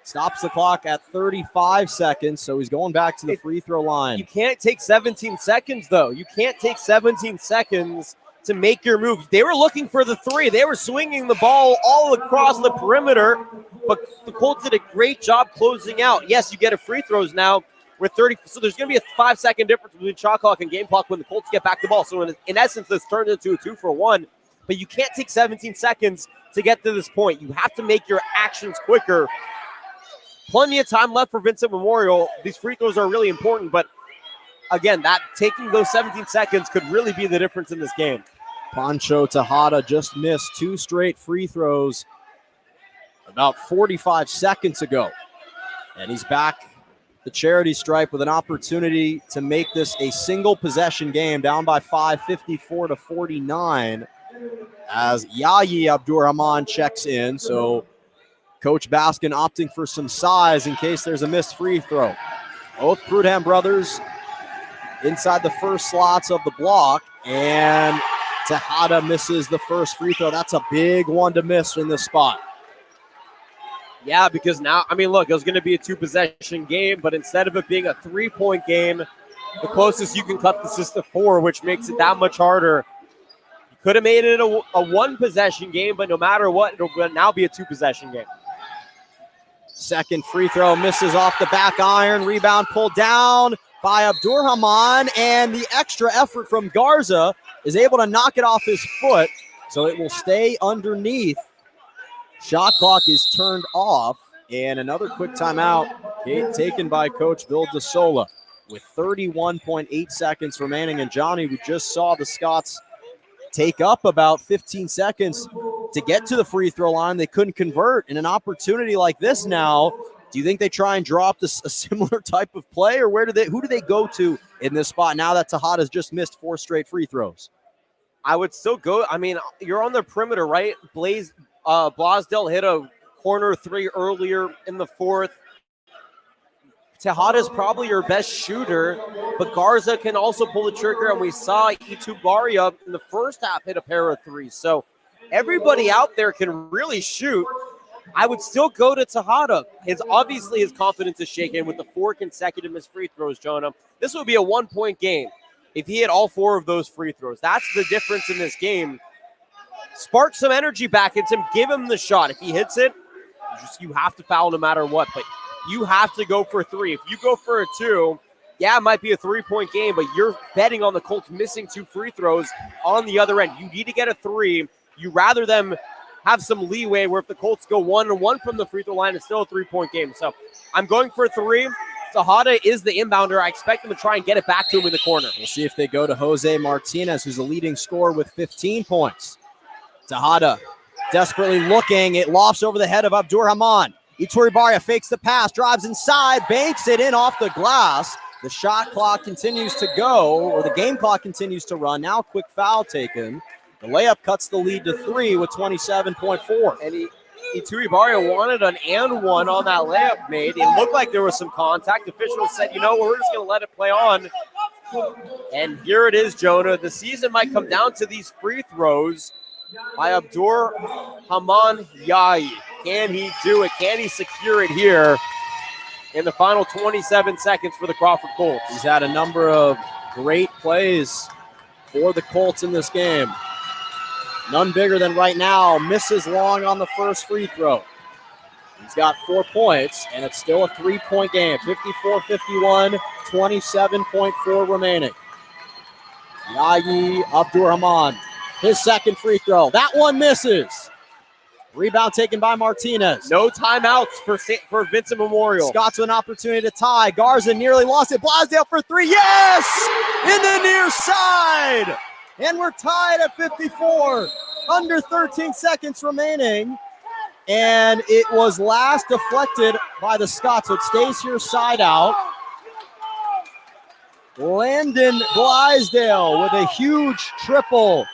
Stops the clock at 35 seconds, so he's going back to the free throw line. You can't take 17 seconds, though. You can't take 17 seconds to make your move. They were looking for the 3. They were swinging the ball all across the perimeter. but the Colts did a great job closing out. Yes, you get a free throws now with 30, so there's going to be a 5-second difference between shot clock and game clock when the Colts get back the ball. So in essence, this turns into a 2-for-1, but you can't take 17 seconds to get to this point. You have to make your actions quicker. Plenty of time left for Vincent Memorial. These free throws are really important, but again, that taking those 17 seconds could really be the difference in this game. Pancho Tejada just missed 2 straight free throws about 45 seconds ago. And he's back the charity stripe with an opportunity to make this a single possession game, down by 5, 54-49, as Yayi Abdurrahman checks in. So Coach Baskin opting for some size in case there's a missed free throw. Both Prudham brothers inside the first slots of the block, and Tejada misses the first free throw. That's a big one to miss in this spot. Yeah, because now, I mean, look, it was going to be a 2-possession game, but instead of it being a 3-point game, the closest you can cut this is to 4, which makes it that much harder. You could have made it a 1-possession game, but no matter what, it'll now be a 2-possession game. Second free throw misses off the back iron. Rebound pulled down by Abdurrahman, and the extra effort from Garza is able to knock it off his foot, so it will stay underneath. Shot clock is turned off, and another quick timeout taken by Coach Bill DeSola with 31.8 seconds remaining. And Johnny, we just saw the Scots take up about 15 seconds to get to the free throw line. They couldn't convert. In an opportunity like this now, do you think they try and draw up a similar type of play, or who do they go to in this spot now that Tejada's just missed 4 straight free throws? I would still go. I mean, you're on the perimeter, right? Blasdale hit a corner 3 earlier in the 4th. Tejada's probably your best shooter, but Garza can also pull the trigger, and we saw Itubaria in the first half hit a pair of 3s. So everybody out there can really shoot. I would still go to Tejada. Obviously his confidence is shaken with the 4 consecutive missed free throws, Jonah. This would be a 1-point game if he hit all 4 of those free throws. That's the difference in this game. Spark some energy back into him. Give him the shot. If he hits it, you have to foul no matter what. But you have to go for 3. If you go for a 2, yeah, it might be a 3-point game, but you're betting on the Colts missing 2 free throws on the other end. You need to get a 3. You rather them have some leeway where if the Colts go 1-1 from the free throw line, it's still a 3-point game. So I'm going for 3. Tejada is the inbounder. I expect them to try and get it back to him in the corner. We'll see if they go to Jose Martinez, who's the leading scorer with 15 points. Tejada desperately looking. It lofts over the head of Abdurrahman. Itubaria fakes the pass, drives inside, banks it in off the glass. The shot clock continues to go, or the game clock continues to run. Now quick foul taken. The layup cuts the lead to 3 with 27.4. And Itubaria wanted an and one on that layup made. It looked like there was some contact. Officials said, we're just going to let it play on. And here it is, Jonah. The season might come down to these free throws by Abdurrahman Yayi. Can he do it? Can he secure it here in the final 27 seconds for the Crawford Colts? He's had a number of great plays for the Colts in this game. None bigger than right now. Misses long on the first free throw. He's got 4 points, and it's still a 3-point game. 54-51, 27.4 remaining. Yayi Abdurrahman, his second free throw. That one misses. Rebound taken by Martinez. No timeouts for Vincent Memorial. Scott's with an opportunity to tie. Garza nearly lost it. Blasdale for 3. Yes! In the near side. And we're tied at 54. Under 13 seconds remaining. And it was last deflected by the Scots. So it stays here side out. Landon Blasdale with a huge triple.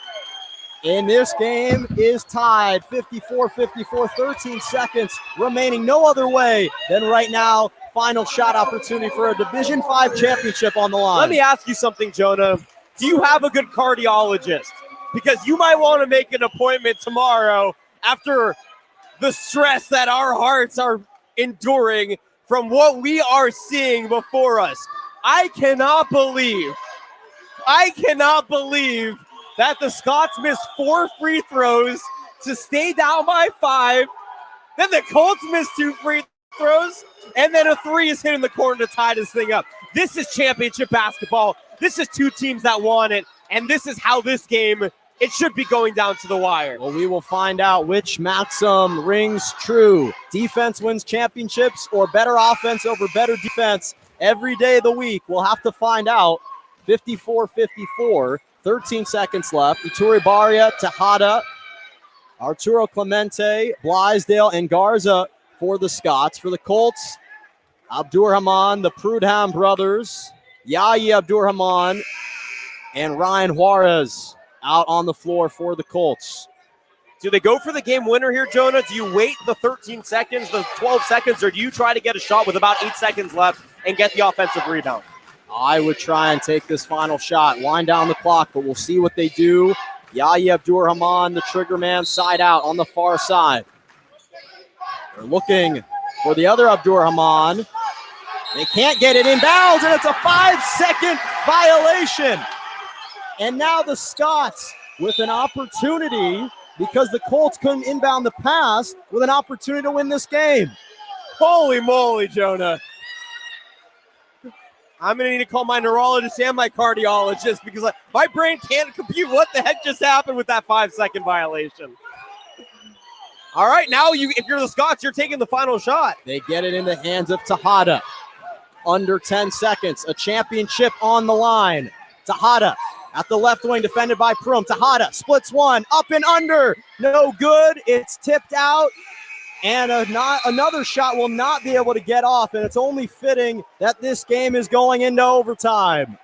And this game is tied 54-54, 13 seconds remaining. No other way than right now. Final shot opportunity for a Division V championship on the line. Let me ask you something, Jonah. Do you have a good cardiologist? Because you might want to make an appointment tomorrow after the stress that our hearts are enduring from what we are seeing before us. I cannot believe that the Scots missed 4 free throws to stay down by 5. Then the Colts miss 2 free throws, and then a 3 is hit in the corner to tie this thing up. This is championship basketball. This is 2 teams that want it, and this is how this game, it should be going down to the wire. Well, we will find out which maxim rings true. Defense wins championships or better offense over better defense every day of the week. We'll have to find out. 54-54, 13 seconds left. Ituri Barria, Tejada, Arturo Clemente, Blaisdell, and Garza for the Scots. For the Colts, Abdurrahman, the Prudham brothers, Yahya Abdurrahman, and Ryan Juarez out on the floor for the Colts. Do they go for the game winner here, Jonah? Do you wait the 13 seconds, the 12 seconds, or do you try to get a shot with about 8 seconds left and get the offensive rebound? I would try and take this final shot, wind down the clock, but we'll see what they do. Yahya Abdurrahman, the trigger man, side out on the far side. They're looking for the other Abdurrahman. They can't get it inbounds, and it's a 5-second violation. And now the Scots with an opportunity, because the Colts couldn't inbound the pass, with an opportunity to win this game. Holy moly, Jonah. I'm going to need to call my neurologist and my cardiologist because my brain can't compute what the heck just happened with that 5-second violation. All right, now if you're the Scots, you're taking the final shot. They get it in the hands of Tejada. Under 10 seconds, a championship on the line. Tejada at the left wing, defended by Prum. Tejada splits one, up and under. No good. It's tipped out. And another shot will not be able to get off. And it's only fitting that this game is going into overtime.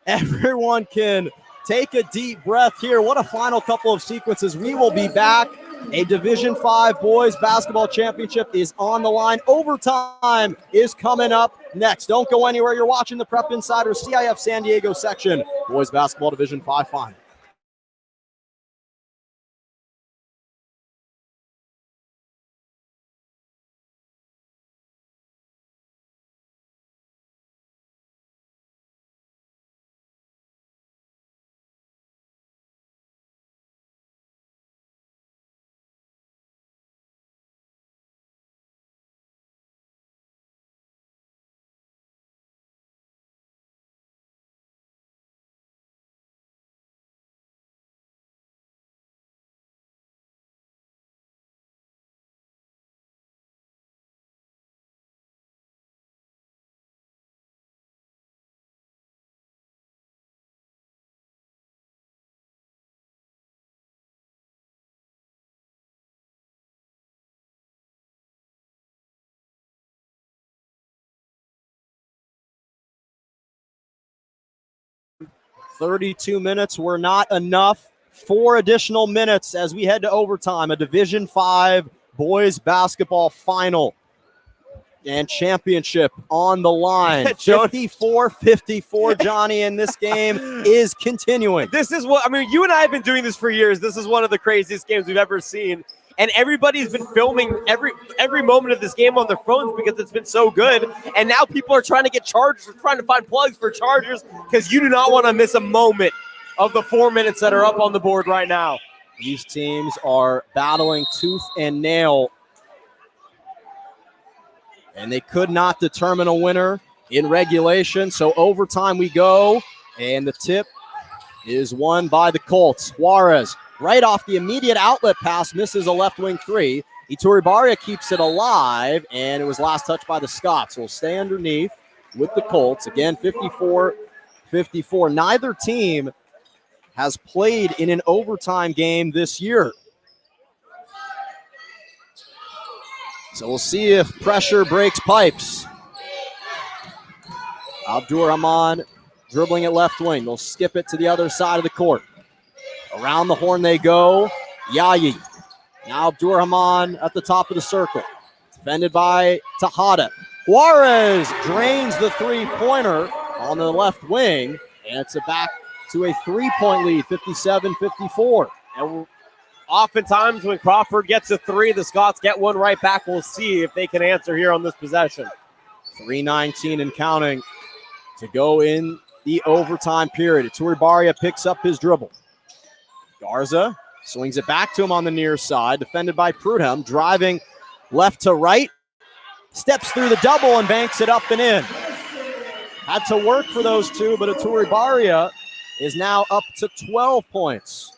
Everyone can take a deep breath here. What a final couple of sequences. We will be back. A Division V boys basketball championship is on the line. Overtime is coming up next. Don't go anywhere. You're watching the Prep Insider CIF San Diego section. Boys basketball Division V final. "32 minutes were not enough. 4 additional minutes as we head to overtime. A Division V boys basketball final and championship on the line. 54-54, Johnny, and this game is continuing. This is what, I mean, you and I have been doing this for years. This is one of the craziest games we've ever seen. And everybody's been filming every moment of this game on their phones because it's been so good. And now people are trying to get chargers, trying to find plugs for chargers because you do not want to miss a moment of the 4 minutes that are up on the board right now. These teams are battling tooth and nail, and they could not determine a winner in regulation. So overtime we go, and the tip is won by the Colts. Juarez, right off the immediate outlet pass, misses a left wing 3. Ituri Barria keeps it alive, and it was last touched by the Scots. We'll stay underneath with the Colts. Again, 54-54. Neither team has played in an overtime game this year. So we'll see if pressure breaks pipes. Abdurrahman dribbling at left wing. They'll skip it to the other side of the court. Around the horn they go. Yayi. Now Abdurrahman at the top of the circle. Defended by Tejada. Juarez drains the three-pointer on the left wing. And it's back to a 3-point lead, 57-54. And oftentimes when Crawford gets a 3, the Scots get one right back. We'll see if they can answer here on this possession. 3:19 and counting to go in the overtime period. Ituri Barria picks up his dribble. Garza Swings it back to him on the near side, defended by Prudhomme, driving left to right, steps through the double and banks it up and in. Had to work for those two, but Iturribarria is now up to 12 points.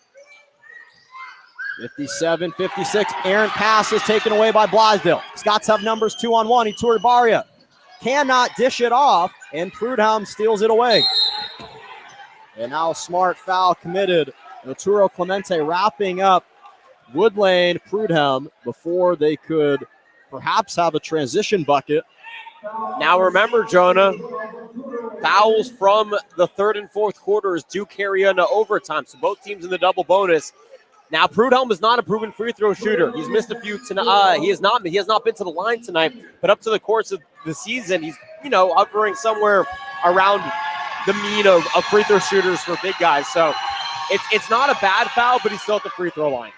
57-56, errant pass is taken away by Blaisdell. Scots have numbers 2-on-1. Iturribarria cannot dish it off, and Prudhomme steals it away. And now a smart foul committed. Arturo Clemente wrapping up Woodlane Prudhomme before they could perhaps have a transition bucket. Now remember, Jonah, fouls from the third and fourth quarters do carry into overtime, so both teams in the double bonus. Now, Prudhomme is not a proven free throw shooter. He's missed a few tonight. He has not been to the line tonight, but up to the course of the season, he's hovering somewhere around the mean of free throw shooters for big guys. So it's not a bad foul, but he's still at the free throw line.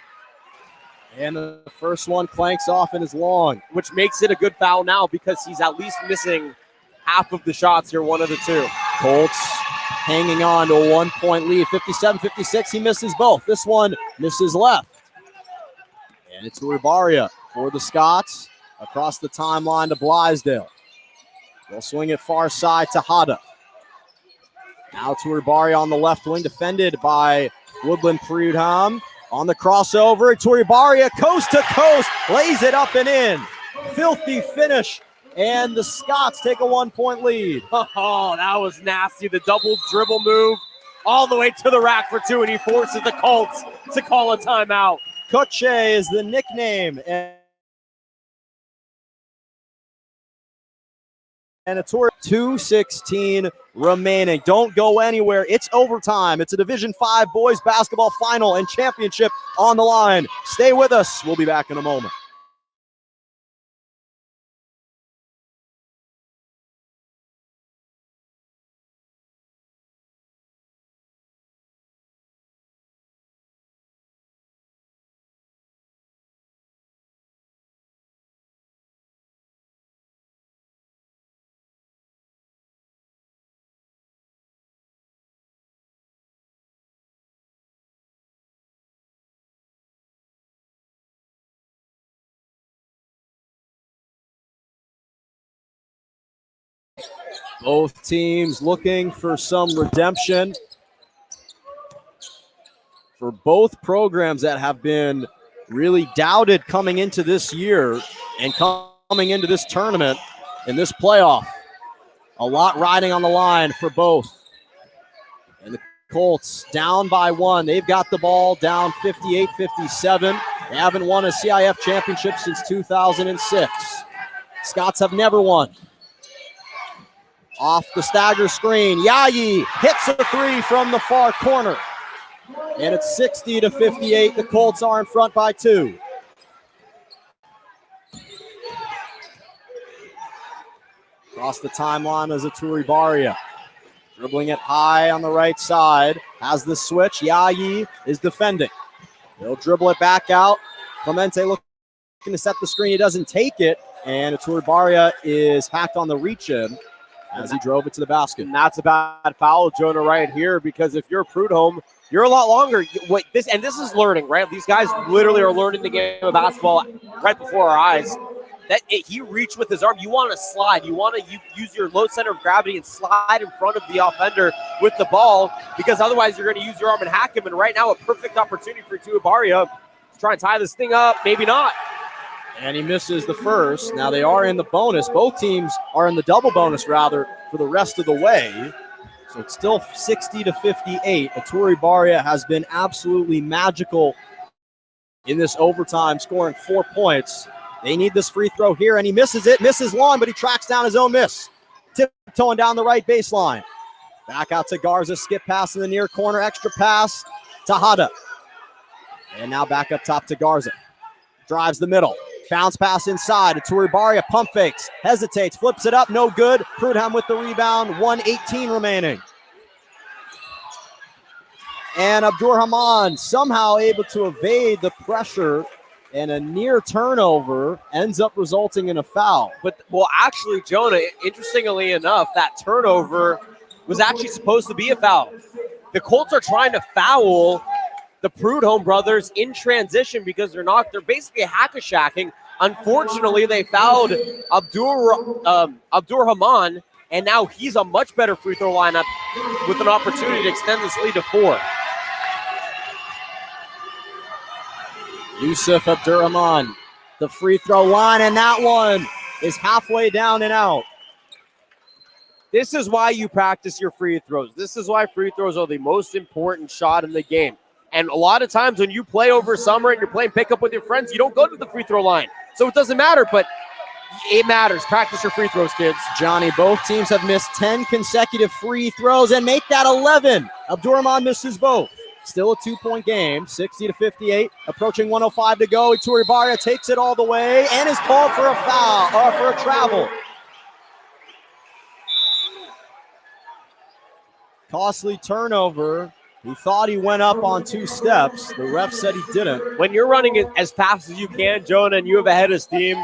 And the first one clanks off and is long, which makes it a good foul now because he's at least missing half of the shots here, one of the two. Colts hanging on to a 1-point lead, 57-56. He misses both. This one misses left. And it's Iturribarria for the Scots across the timeline to Blaisdell. They'll swing it far side to Hada. Now Iturribarria on the left wing, defended by Woodland Prudhomme. On the crossover, Iturribarria coast to coast, lays it up and in. Filthy finish, and the Scots take a 1-point lead. Oh, that was nasty. The double dribble move all the way to the rack for two, and he forces the Colts to call a timeout. Koche is the nickname. And a tour 2:16 remaining. Don't go anywhere. It's overtime. It's a Division V boys basketball final and championship on the line. Stay with us. We'll be back in a moment. Both teams looking for some redemption. For both programs that have been really doubted coming into this year and coming into this tournament in this playoff. A lot riding on the line for both. And the Colts down by one. They've got the ball down 58-57. They haven't won a CIF championship since 2006. Scots have never won. Off the stagger screen, Yayi hits a three from the far corner. And it's 60-58. The Colts are in front by two. Across the timeline is Iturribarria. Dribbling it high on the right side. Has the switch. Yayi is defending. He'll dribble it back out. Clemente looking to set the screen. He doesn't take it. And Iturribarria is hacked on the reach-in as he drove it to the basket. And that's a bad foul, Jonah, right here, because if you're Prudhomme, you're a lot longer. This is learning, right? These guys literally are learning the game of basketball right before our eyes. He reached with his arm. You want to slide. You want to use your low center of gravity and slide in front of the offender with the ball, because otherwise you're going to use your arm and hack him. And right now, a perfect opportunity for Iturribarria to try and tie this thing up. Maybe not. And he misses the first. Now they are in the bonus. Both teams are in the double bonus, rather, for the rest of the way. So it's still 60-58. Iturribarria has been absolutely magical in this overtime, scoring 4 points. They need this free throw here, and he misses it. Misses long, but he tracks down his own miss. Tiptoeing down the right baseline. Back out to Garza. Skip pass in the near corner. Extra pass to Hada. And now back up top to Garza. Drives the middle. Bounce pass inside. Iturribarria pump fakes. Hesitates. Flips it up. No good. Prudhomme with the rebound. 1:18 remaining. And Abdurrahman somehow able to evade the pressure, and a near turnover ends up resulting in a foul. But, well, actually, Jonah, interestingly enough, that turnover was actually supposed to be a foul. The Colts are trying to foul the Prudhomme brothers in transition because they're basically hack-a-shacking. Unfortunately, they fouled Abdur-Rahman, and now he's a much better free throw lineup with an opportunity to extend this lead to 4. Yusuf Abdur-Rahman, the free throw line, and that one is halfway down and out. This is why you practice your free throws. This is why free throws are the most important shot in the game. And a lot of times when you play over summer and you're playing pickup with your friends, you don't go to the free throw line. So it doesn't matter, but it matters. Practice your free throws, kids. Johnny, both teams have missed 10 consecutive free throws and make that 11. Abdur-Rahman misses both. Still a 2-point game, 60-58. Approaching 105 to go. Ituri Barria takes it all the way and is called for a foul, or for a travel. Costly turnover. He thought he went up on 2 steps. The ref said he didn't. When you're running it as fast as you can, Jonah, and you have a head of steam,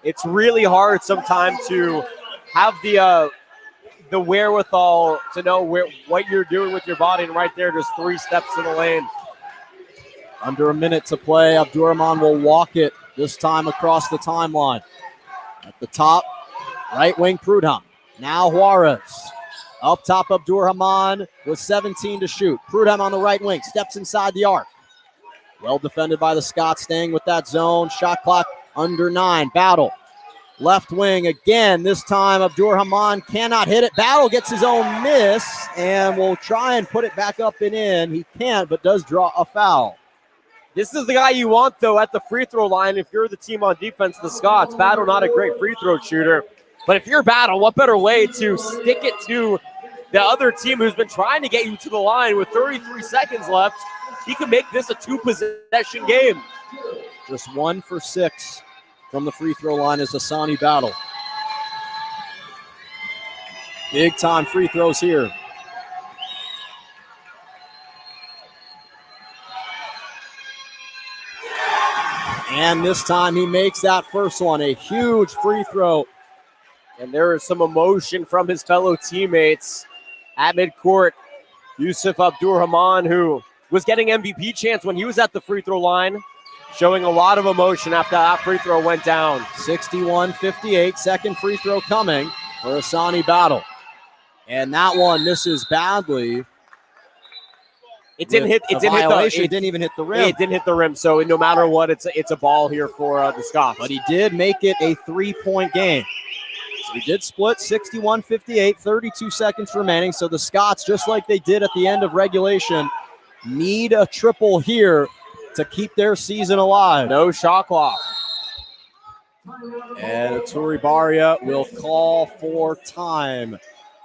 it's really hard sometimes to have the wherewithal to know what you're doing with your body. And right there, just 3 steps in the lane. Under a minute to play. Abdur-Rahman will walk it this time across the timeline. At the top, right wing Prudhomme. Now Juarez. Up top, Abdur-Rahman with 17 to shoot. Prudhomme on the right wing, steps inside the arc. Well defended by the Scots, staying with that zone. Shot clock under 9. Battle. Left wing again. This time, Abdur-Rahman cannot hit it. Battle gets his own miss and will try and put it back up and in. He can't, but does draw a foul. This is the guy you want, though, at the free throw line if you're the team on defense, the Scots. Battle, not a great free throw shooter. But if you're Battle, what better way to stick it to the other team who's been trying to get you to the line with 33 seconds left? He could make this a 2-possession game. Just 1 for 6 from the free throw line is Hassani Battle. Big time free throws here. And this time he makes that first one, a huge free throw. And there is some emotion from his fellow teammates at midcourt. Yusuf Abdur-Rahman, who was getting MVP chance when he was at the free throw line, showing a lot of emotion after that free throw went down. 61-58, second free throw coming for Hassani Battle. And that one misses badly. It didn't hit. It didn't even hit the rim. It didn't hit the rim. So no matter what, it's a ball here for the Scots. But he did make it a 3-point game. So he did split 61-58, 32 seconds remaining. So the Scots, just like they did at the end of regulation, need a triple here to keep their season alive. No shot clock. And Ituri Barria will call for time.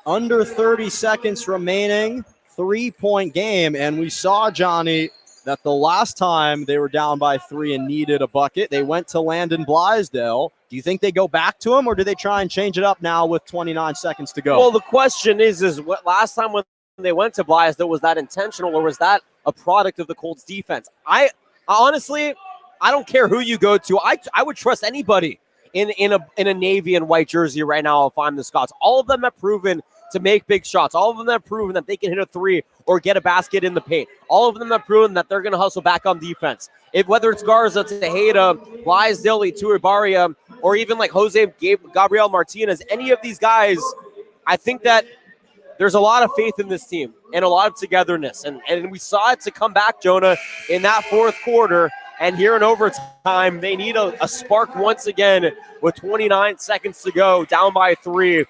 Under 30 seconds remaining, 3-point game. And we saw, Johnny, that the last time they were down by 3 and needed a bucket, they went to Landon Blaisdell. Do you think they go back to him, or do they try and change it up now with 29 seconds to go? Well, the question is what last time when they went to Blaisdell, was that intentional, or was that a product of the Colts defense? I honestly, I don't care who you go to. I would trust anybody in a navy and white jersey right now if I'm the Scots. All of them have proven to make big shots. All of them have proven that they can hit a 3 or get a basket in the paint. All of them have proven that they're going to hustle back on defense. Whether it's Garza, Tejeda, Blaisdell, Ituri Barria, or even like Jose Gabriel Martinez, any of these guys, I think that there's a lot of faith in this team and a lot of togetherness. And we saw it to come back, Jonah, in that fourth quarter. And here in overtime, they need a spark once again with 29 seconds to go, down by 3.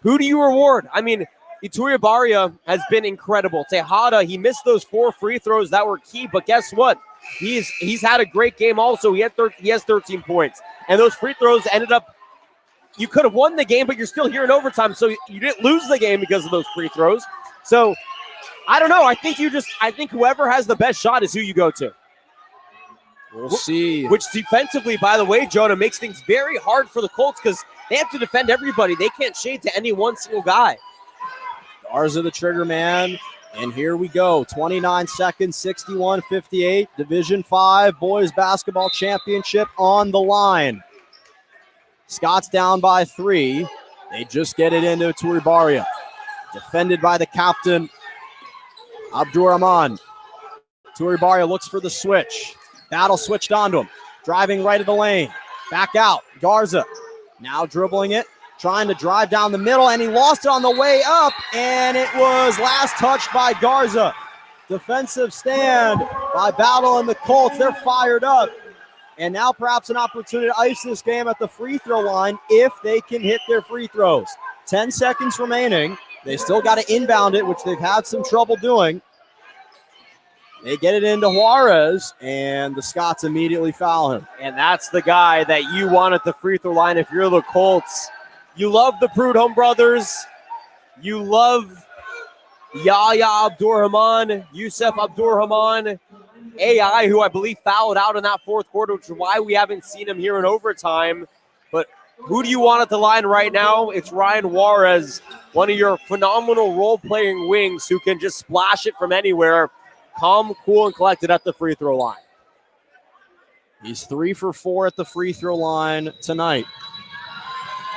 Who do you reward? I mean, Ituri Barria has been incredible. Tejada, he missed those 4 free throws that were key, but guess what? He's had a great game also. He has 13 points. And those free throws ended up, you could have won the game, but you're still here in overtime, so you didn't lose the game because of those free throws. So, I don't know. I think whoever has the best shot is who you go to. We'll see. Which defensively, by the way, Jonah, makes things very hard for the Colts because they have to defend everybody. They can't shade to any one single guy. Garza the trigger man. And here we go. 29 seconds, 61-58. Division 5 Boys Basketball Championship on the line. Scots down by 3. They just get it into Ituri Barria. Defended by the captain, Abdur-Rahman. Turibaria looks for the switch. Battle switched onto him. Driving right of the lane. Back out. Garza now dribbling it. Trying to drive down the middle, and he lost it on the way up, and it was last touched by Garza. Defensive stand by Battle and the Colts. They're fired up. And now perhaps an opportunity to ice this game at the free throw line if they can hit their free throws. 10 seconds remaining. They still got to inbound it, which they've had some trouble doing. They get it into Juarez, and the Scots immediately foul him. And that's the guy that you want at the free throw line if you're the Colts. You love the Prudhomme brothers. You love Yahya Abdurrahman, Yusuf Abdurrahman, AI, who I believe fouled out in that fourth quarter, which is why we haven't seen him here in overtime. But who do you want at the line right now? It's Ryan Juarez, one of your phenomenal role-playing wings who can just splash it from anywhere. Calm, cool, and collected at the free throw line. He's 3 for 4 at the free throw line tonight.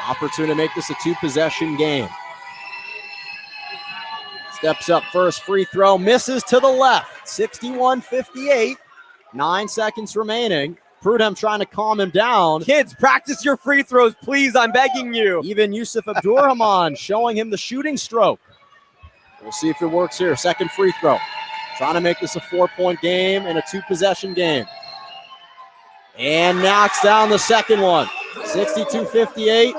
Opportunity to make this a 2-possession game. Steps up first, free throw, misses to the left. 61-58, 9 seconds remaining. Prudhomme trying to calm him down. Kids, practice your free throws, please. I'm begging you. Even Yusuf Abdurrahman showing him the shooting stroke. We'll see if it works here. Second free throw. Trying to make this a 4-point game and a 2-possession game. And knocks down the second one. 62-58.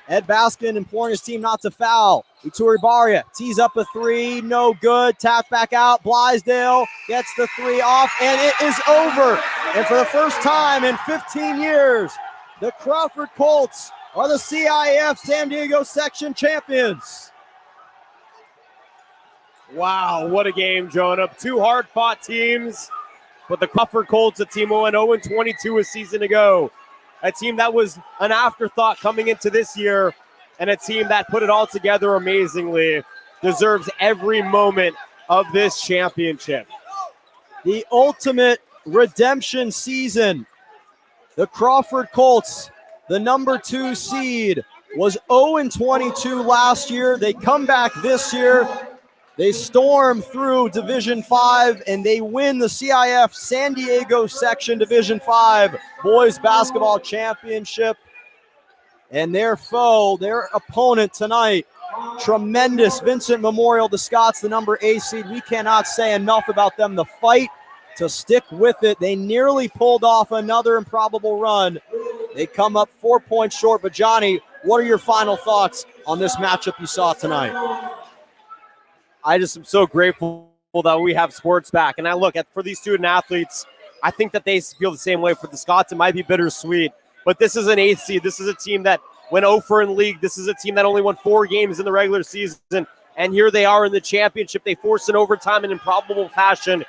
Ed Baskin imploring his team not to foul. Uturibaria tees up a 3, no good. Tapped back out. Blaisdell gets the 3 off, and it is over. And for the first time in 15 years, the Crawford Colts are the CIF San Diego section champions. Wow, what a game, Jonah. 2 hard-fought teams, but the Crawford Colts, a team who went 0-22 a season ago. A team that was an afterthought coming into this year, and a team that put it all together amazingly, deserves every moment of this championship. The ultimate redemption season. The Crawford Colts, the number 2 seed, was 0-22 last year. They come back this year. They storm through Division 5, and they win the CIF San Diego Section Division 5 Boys Basketball Championship. And their foe, their opponent tonight, tremendous Vincent Memorial, the Scots, the number 8 seed. We cannot say enough about them. The fight to stick with it. They nearly pulled off another improbable run. They come up 4 points short. But, Johnny, what are your final thoughts on this matchup you saw tonight? I just am so grateful that we have sports back. And I look at for these student athletes, I think that they feel the same way. For the Scots, it might be bittersweet. But this is an 8th seed. This is a team that went 0 in league. This is a team that only won 4 games in the regular season. And here they are in the championship. They forced an overtime in improbable fashion.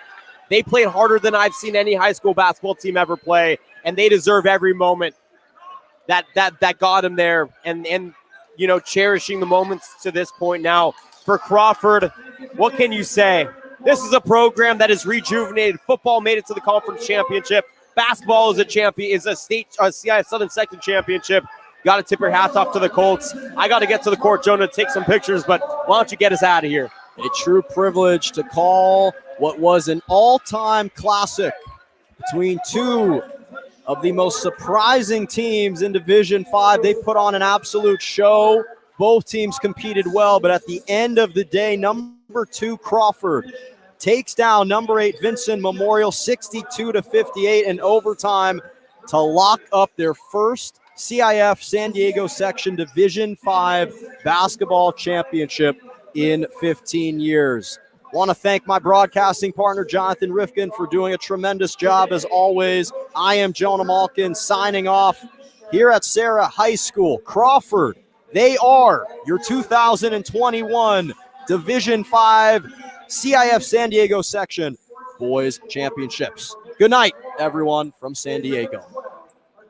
They played harder than I've seen any high school basketball team ever play. And they deserve every moment that got them there. And you know, cherishing the moments to this point now. For Crawford, what can you say? This is a program that is rejuvenated. Football made it to the conference championship. Basketball is a champion, is a state CIF Southern Section championship. Got to tip your hats off to the Colts. I got to get to the court, Jonah, to take some pictures, but why don't you get us out of here? A true privilege to call what was an all-time classic between 2 of the most surprising teams in Division 5. They put on an absolute show. Both teams competed well, but at the end of the day, number 2 Crawford takes down number 8 Vincent Memorial 62-58 in overtime to lock up their first CIF San Diego Section Division 5 basketball championship in 15 years. I want to thank my broadcasting partner, Jonathan Rifkin, for doing a tremendous job as always. I am Jonah Malkin signing off here at Serra High School. Crawford, they are your 2021 Division 5 CIF San Diego Section Boys Championships. Good night, everyone from San Diego.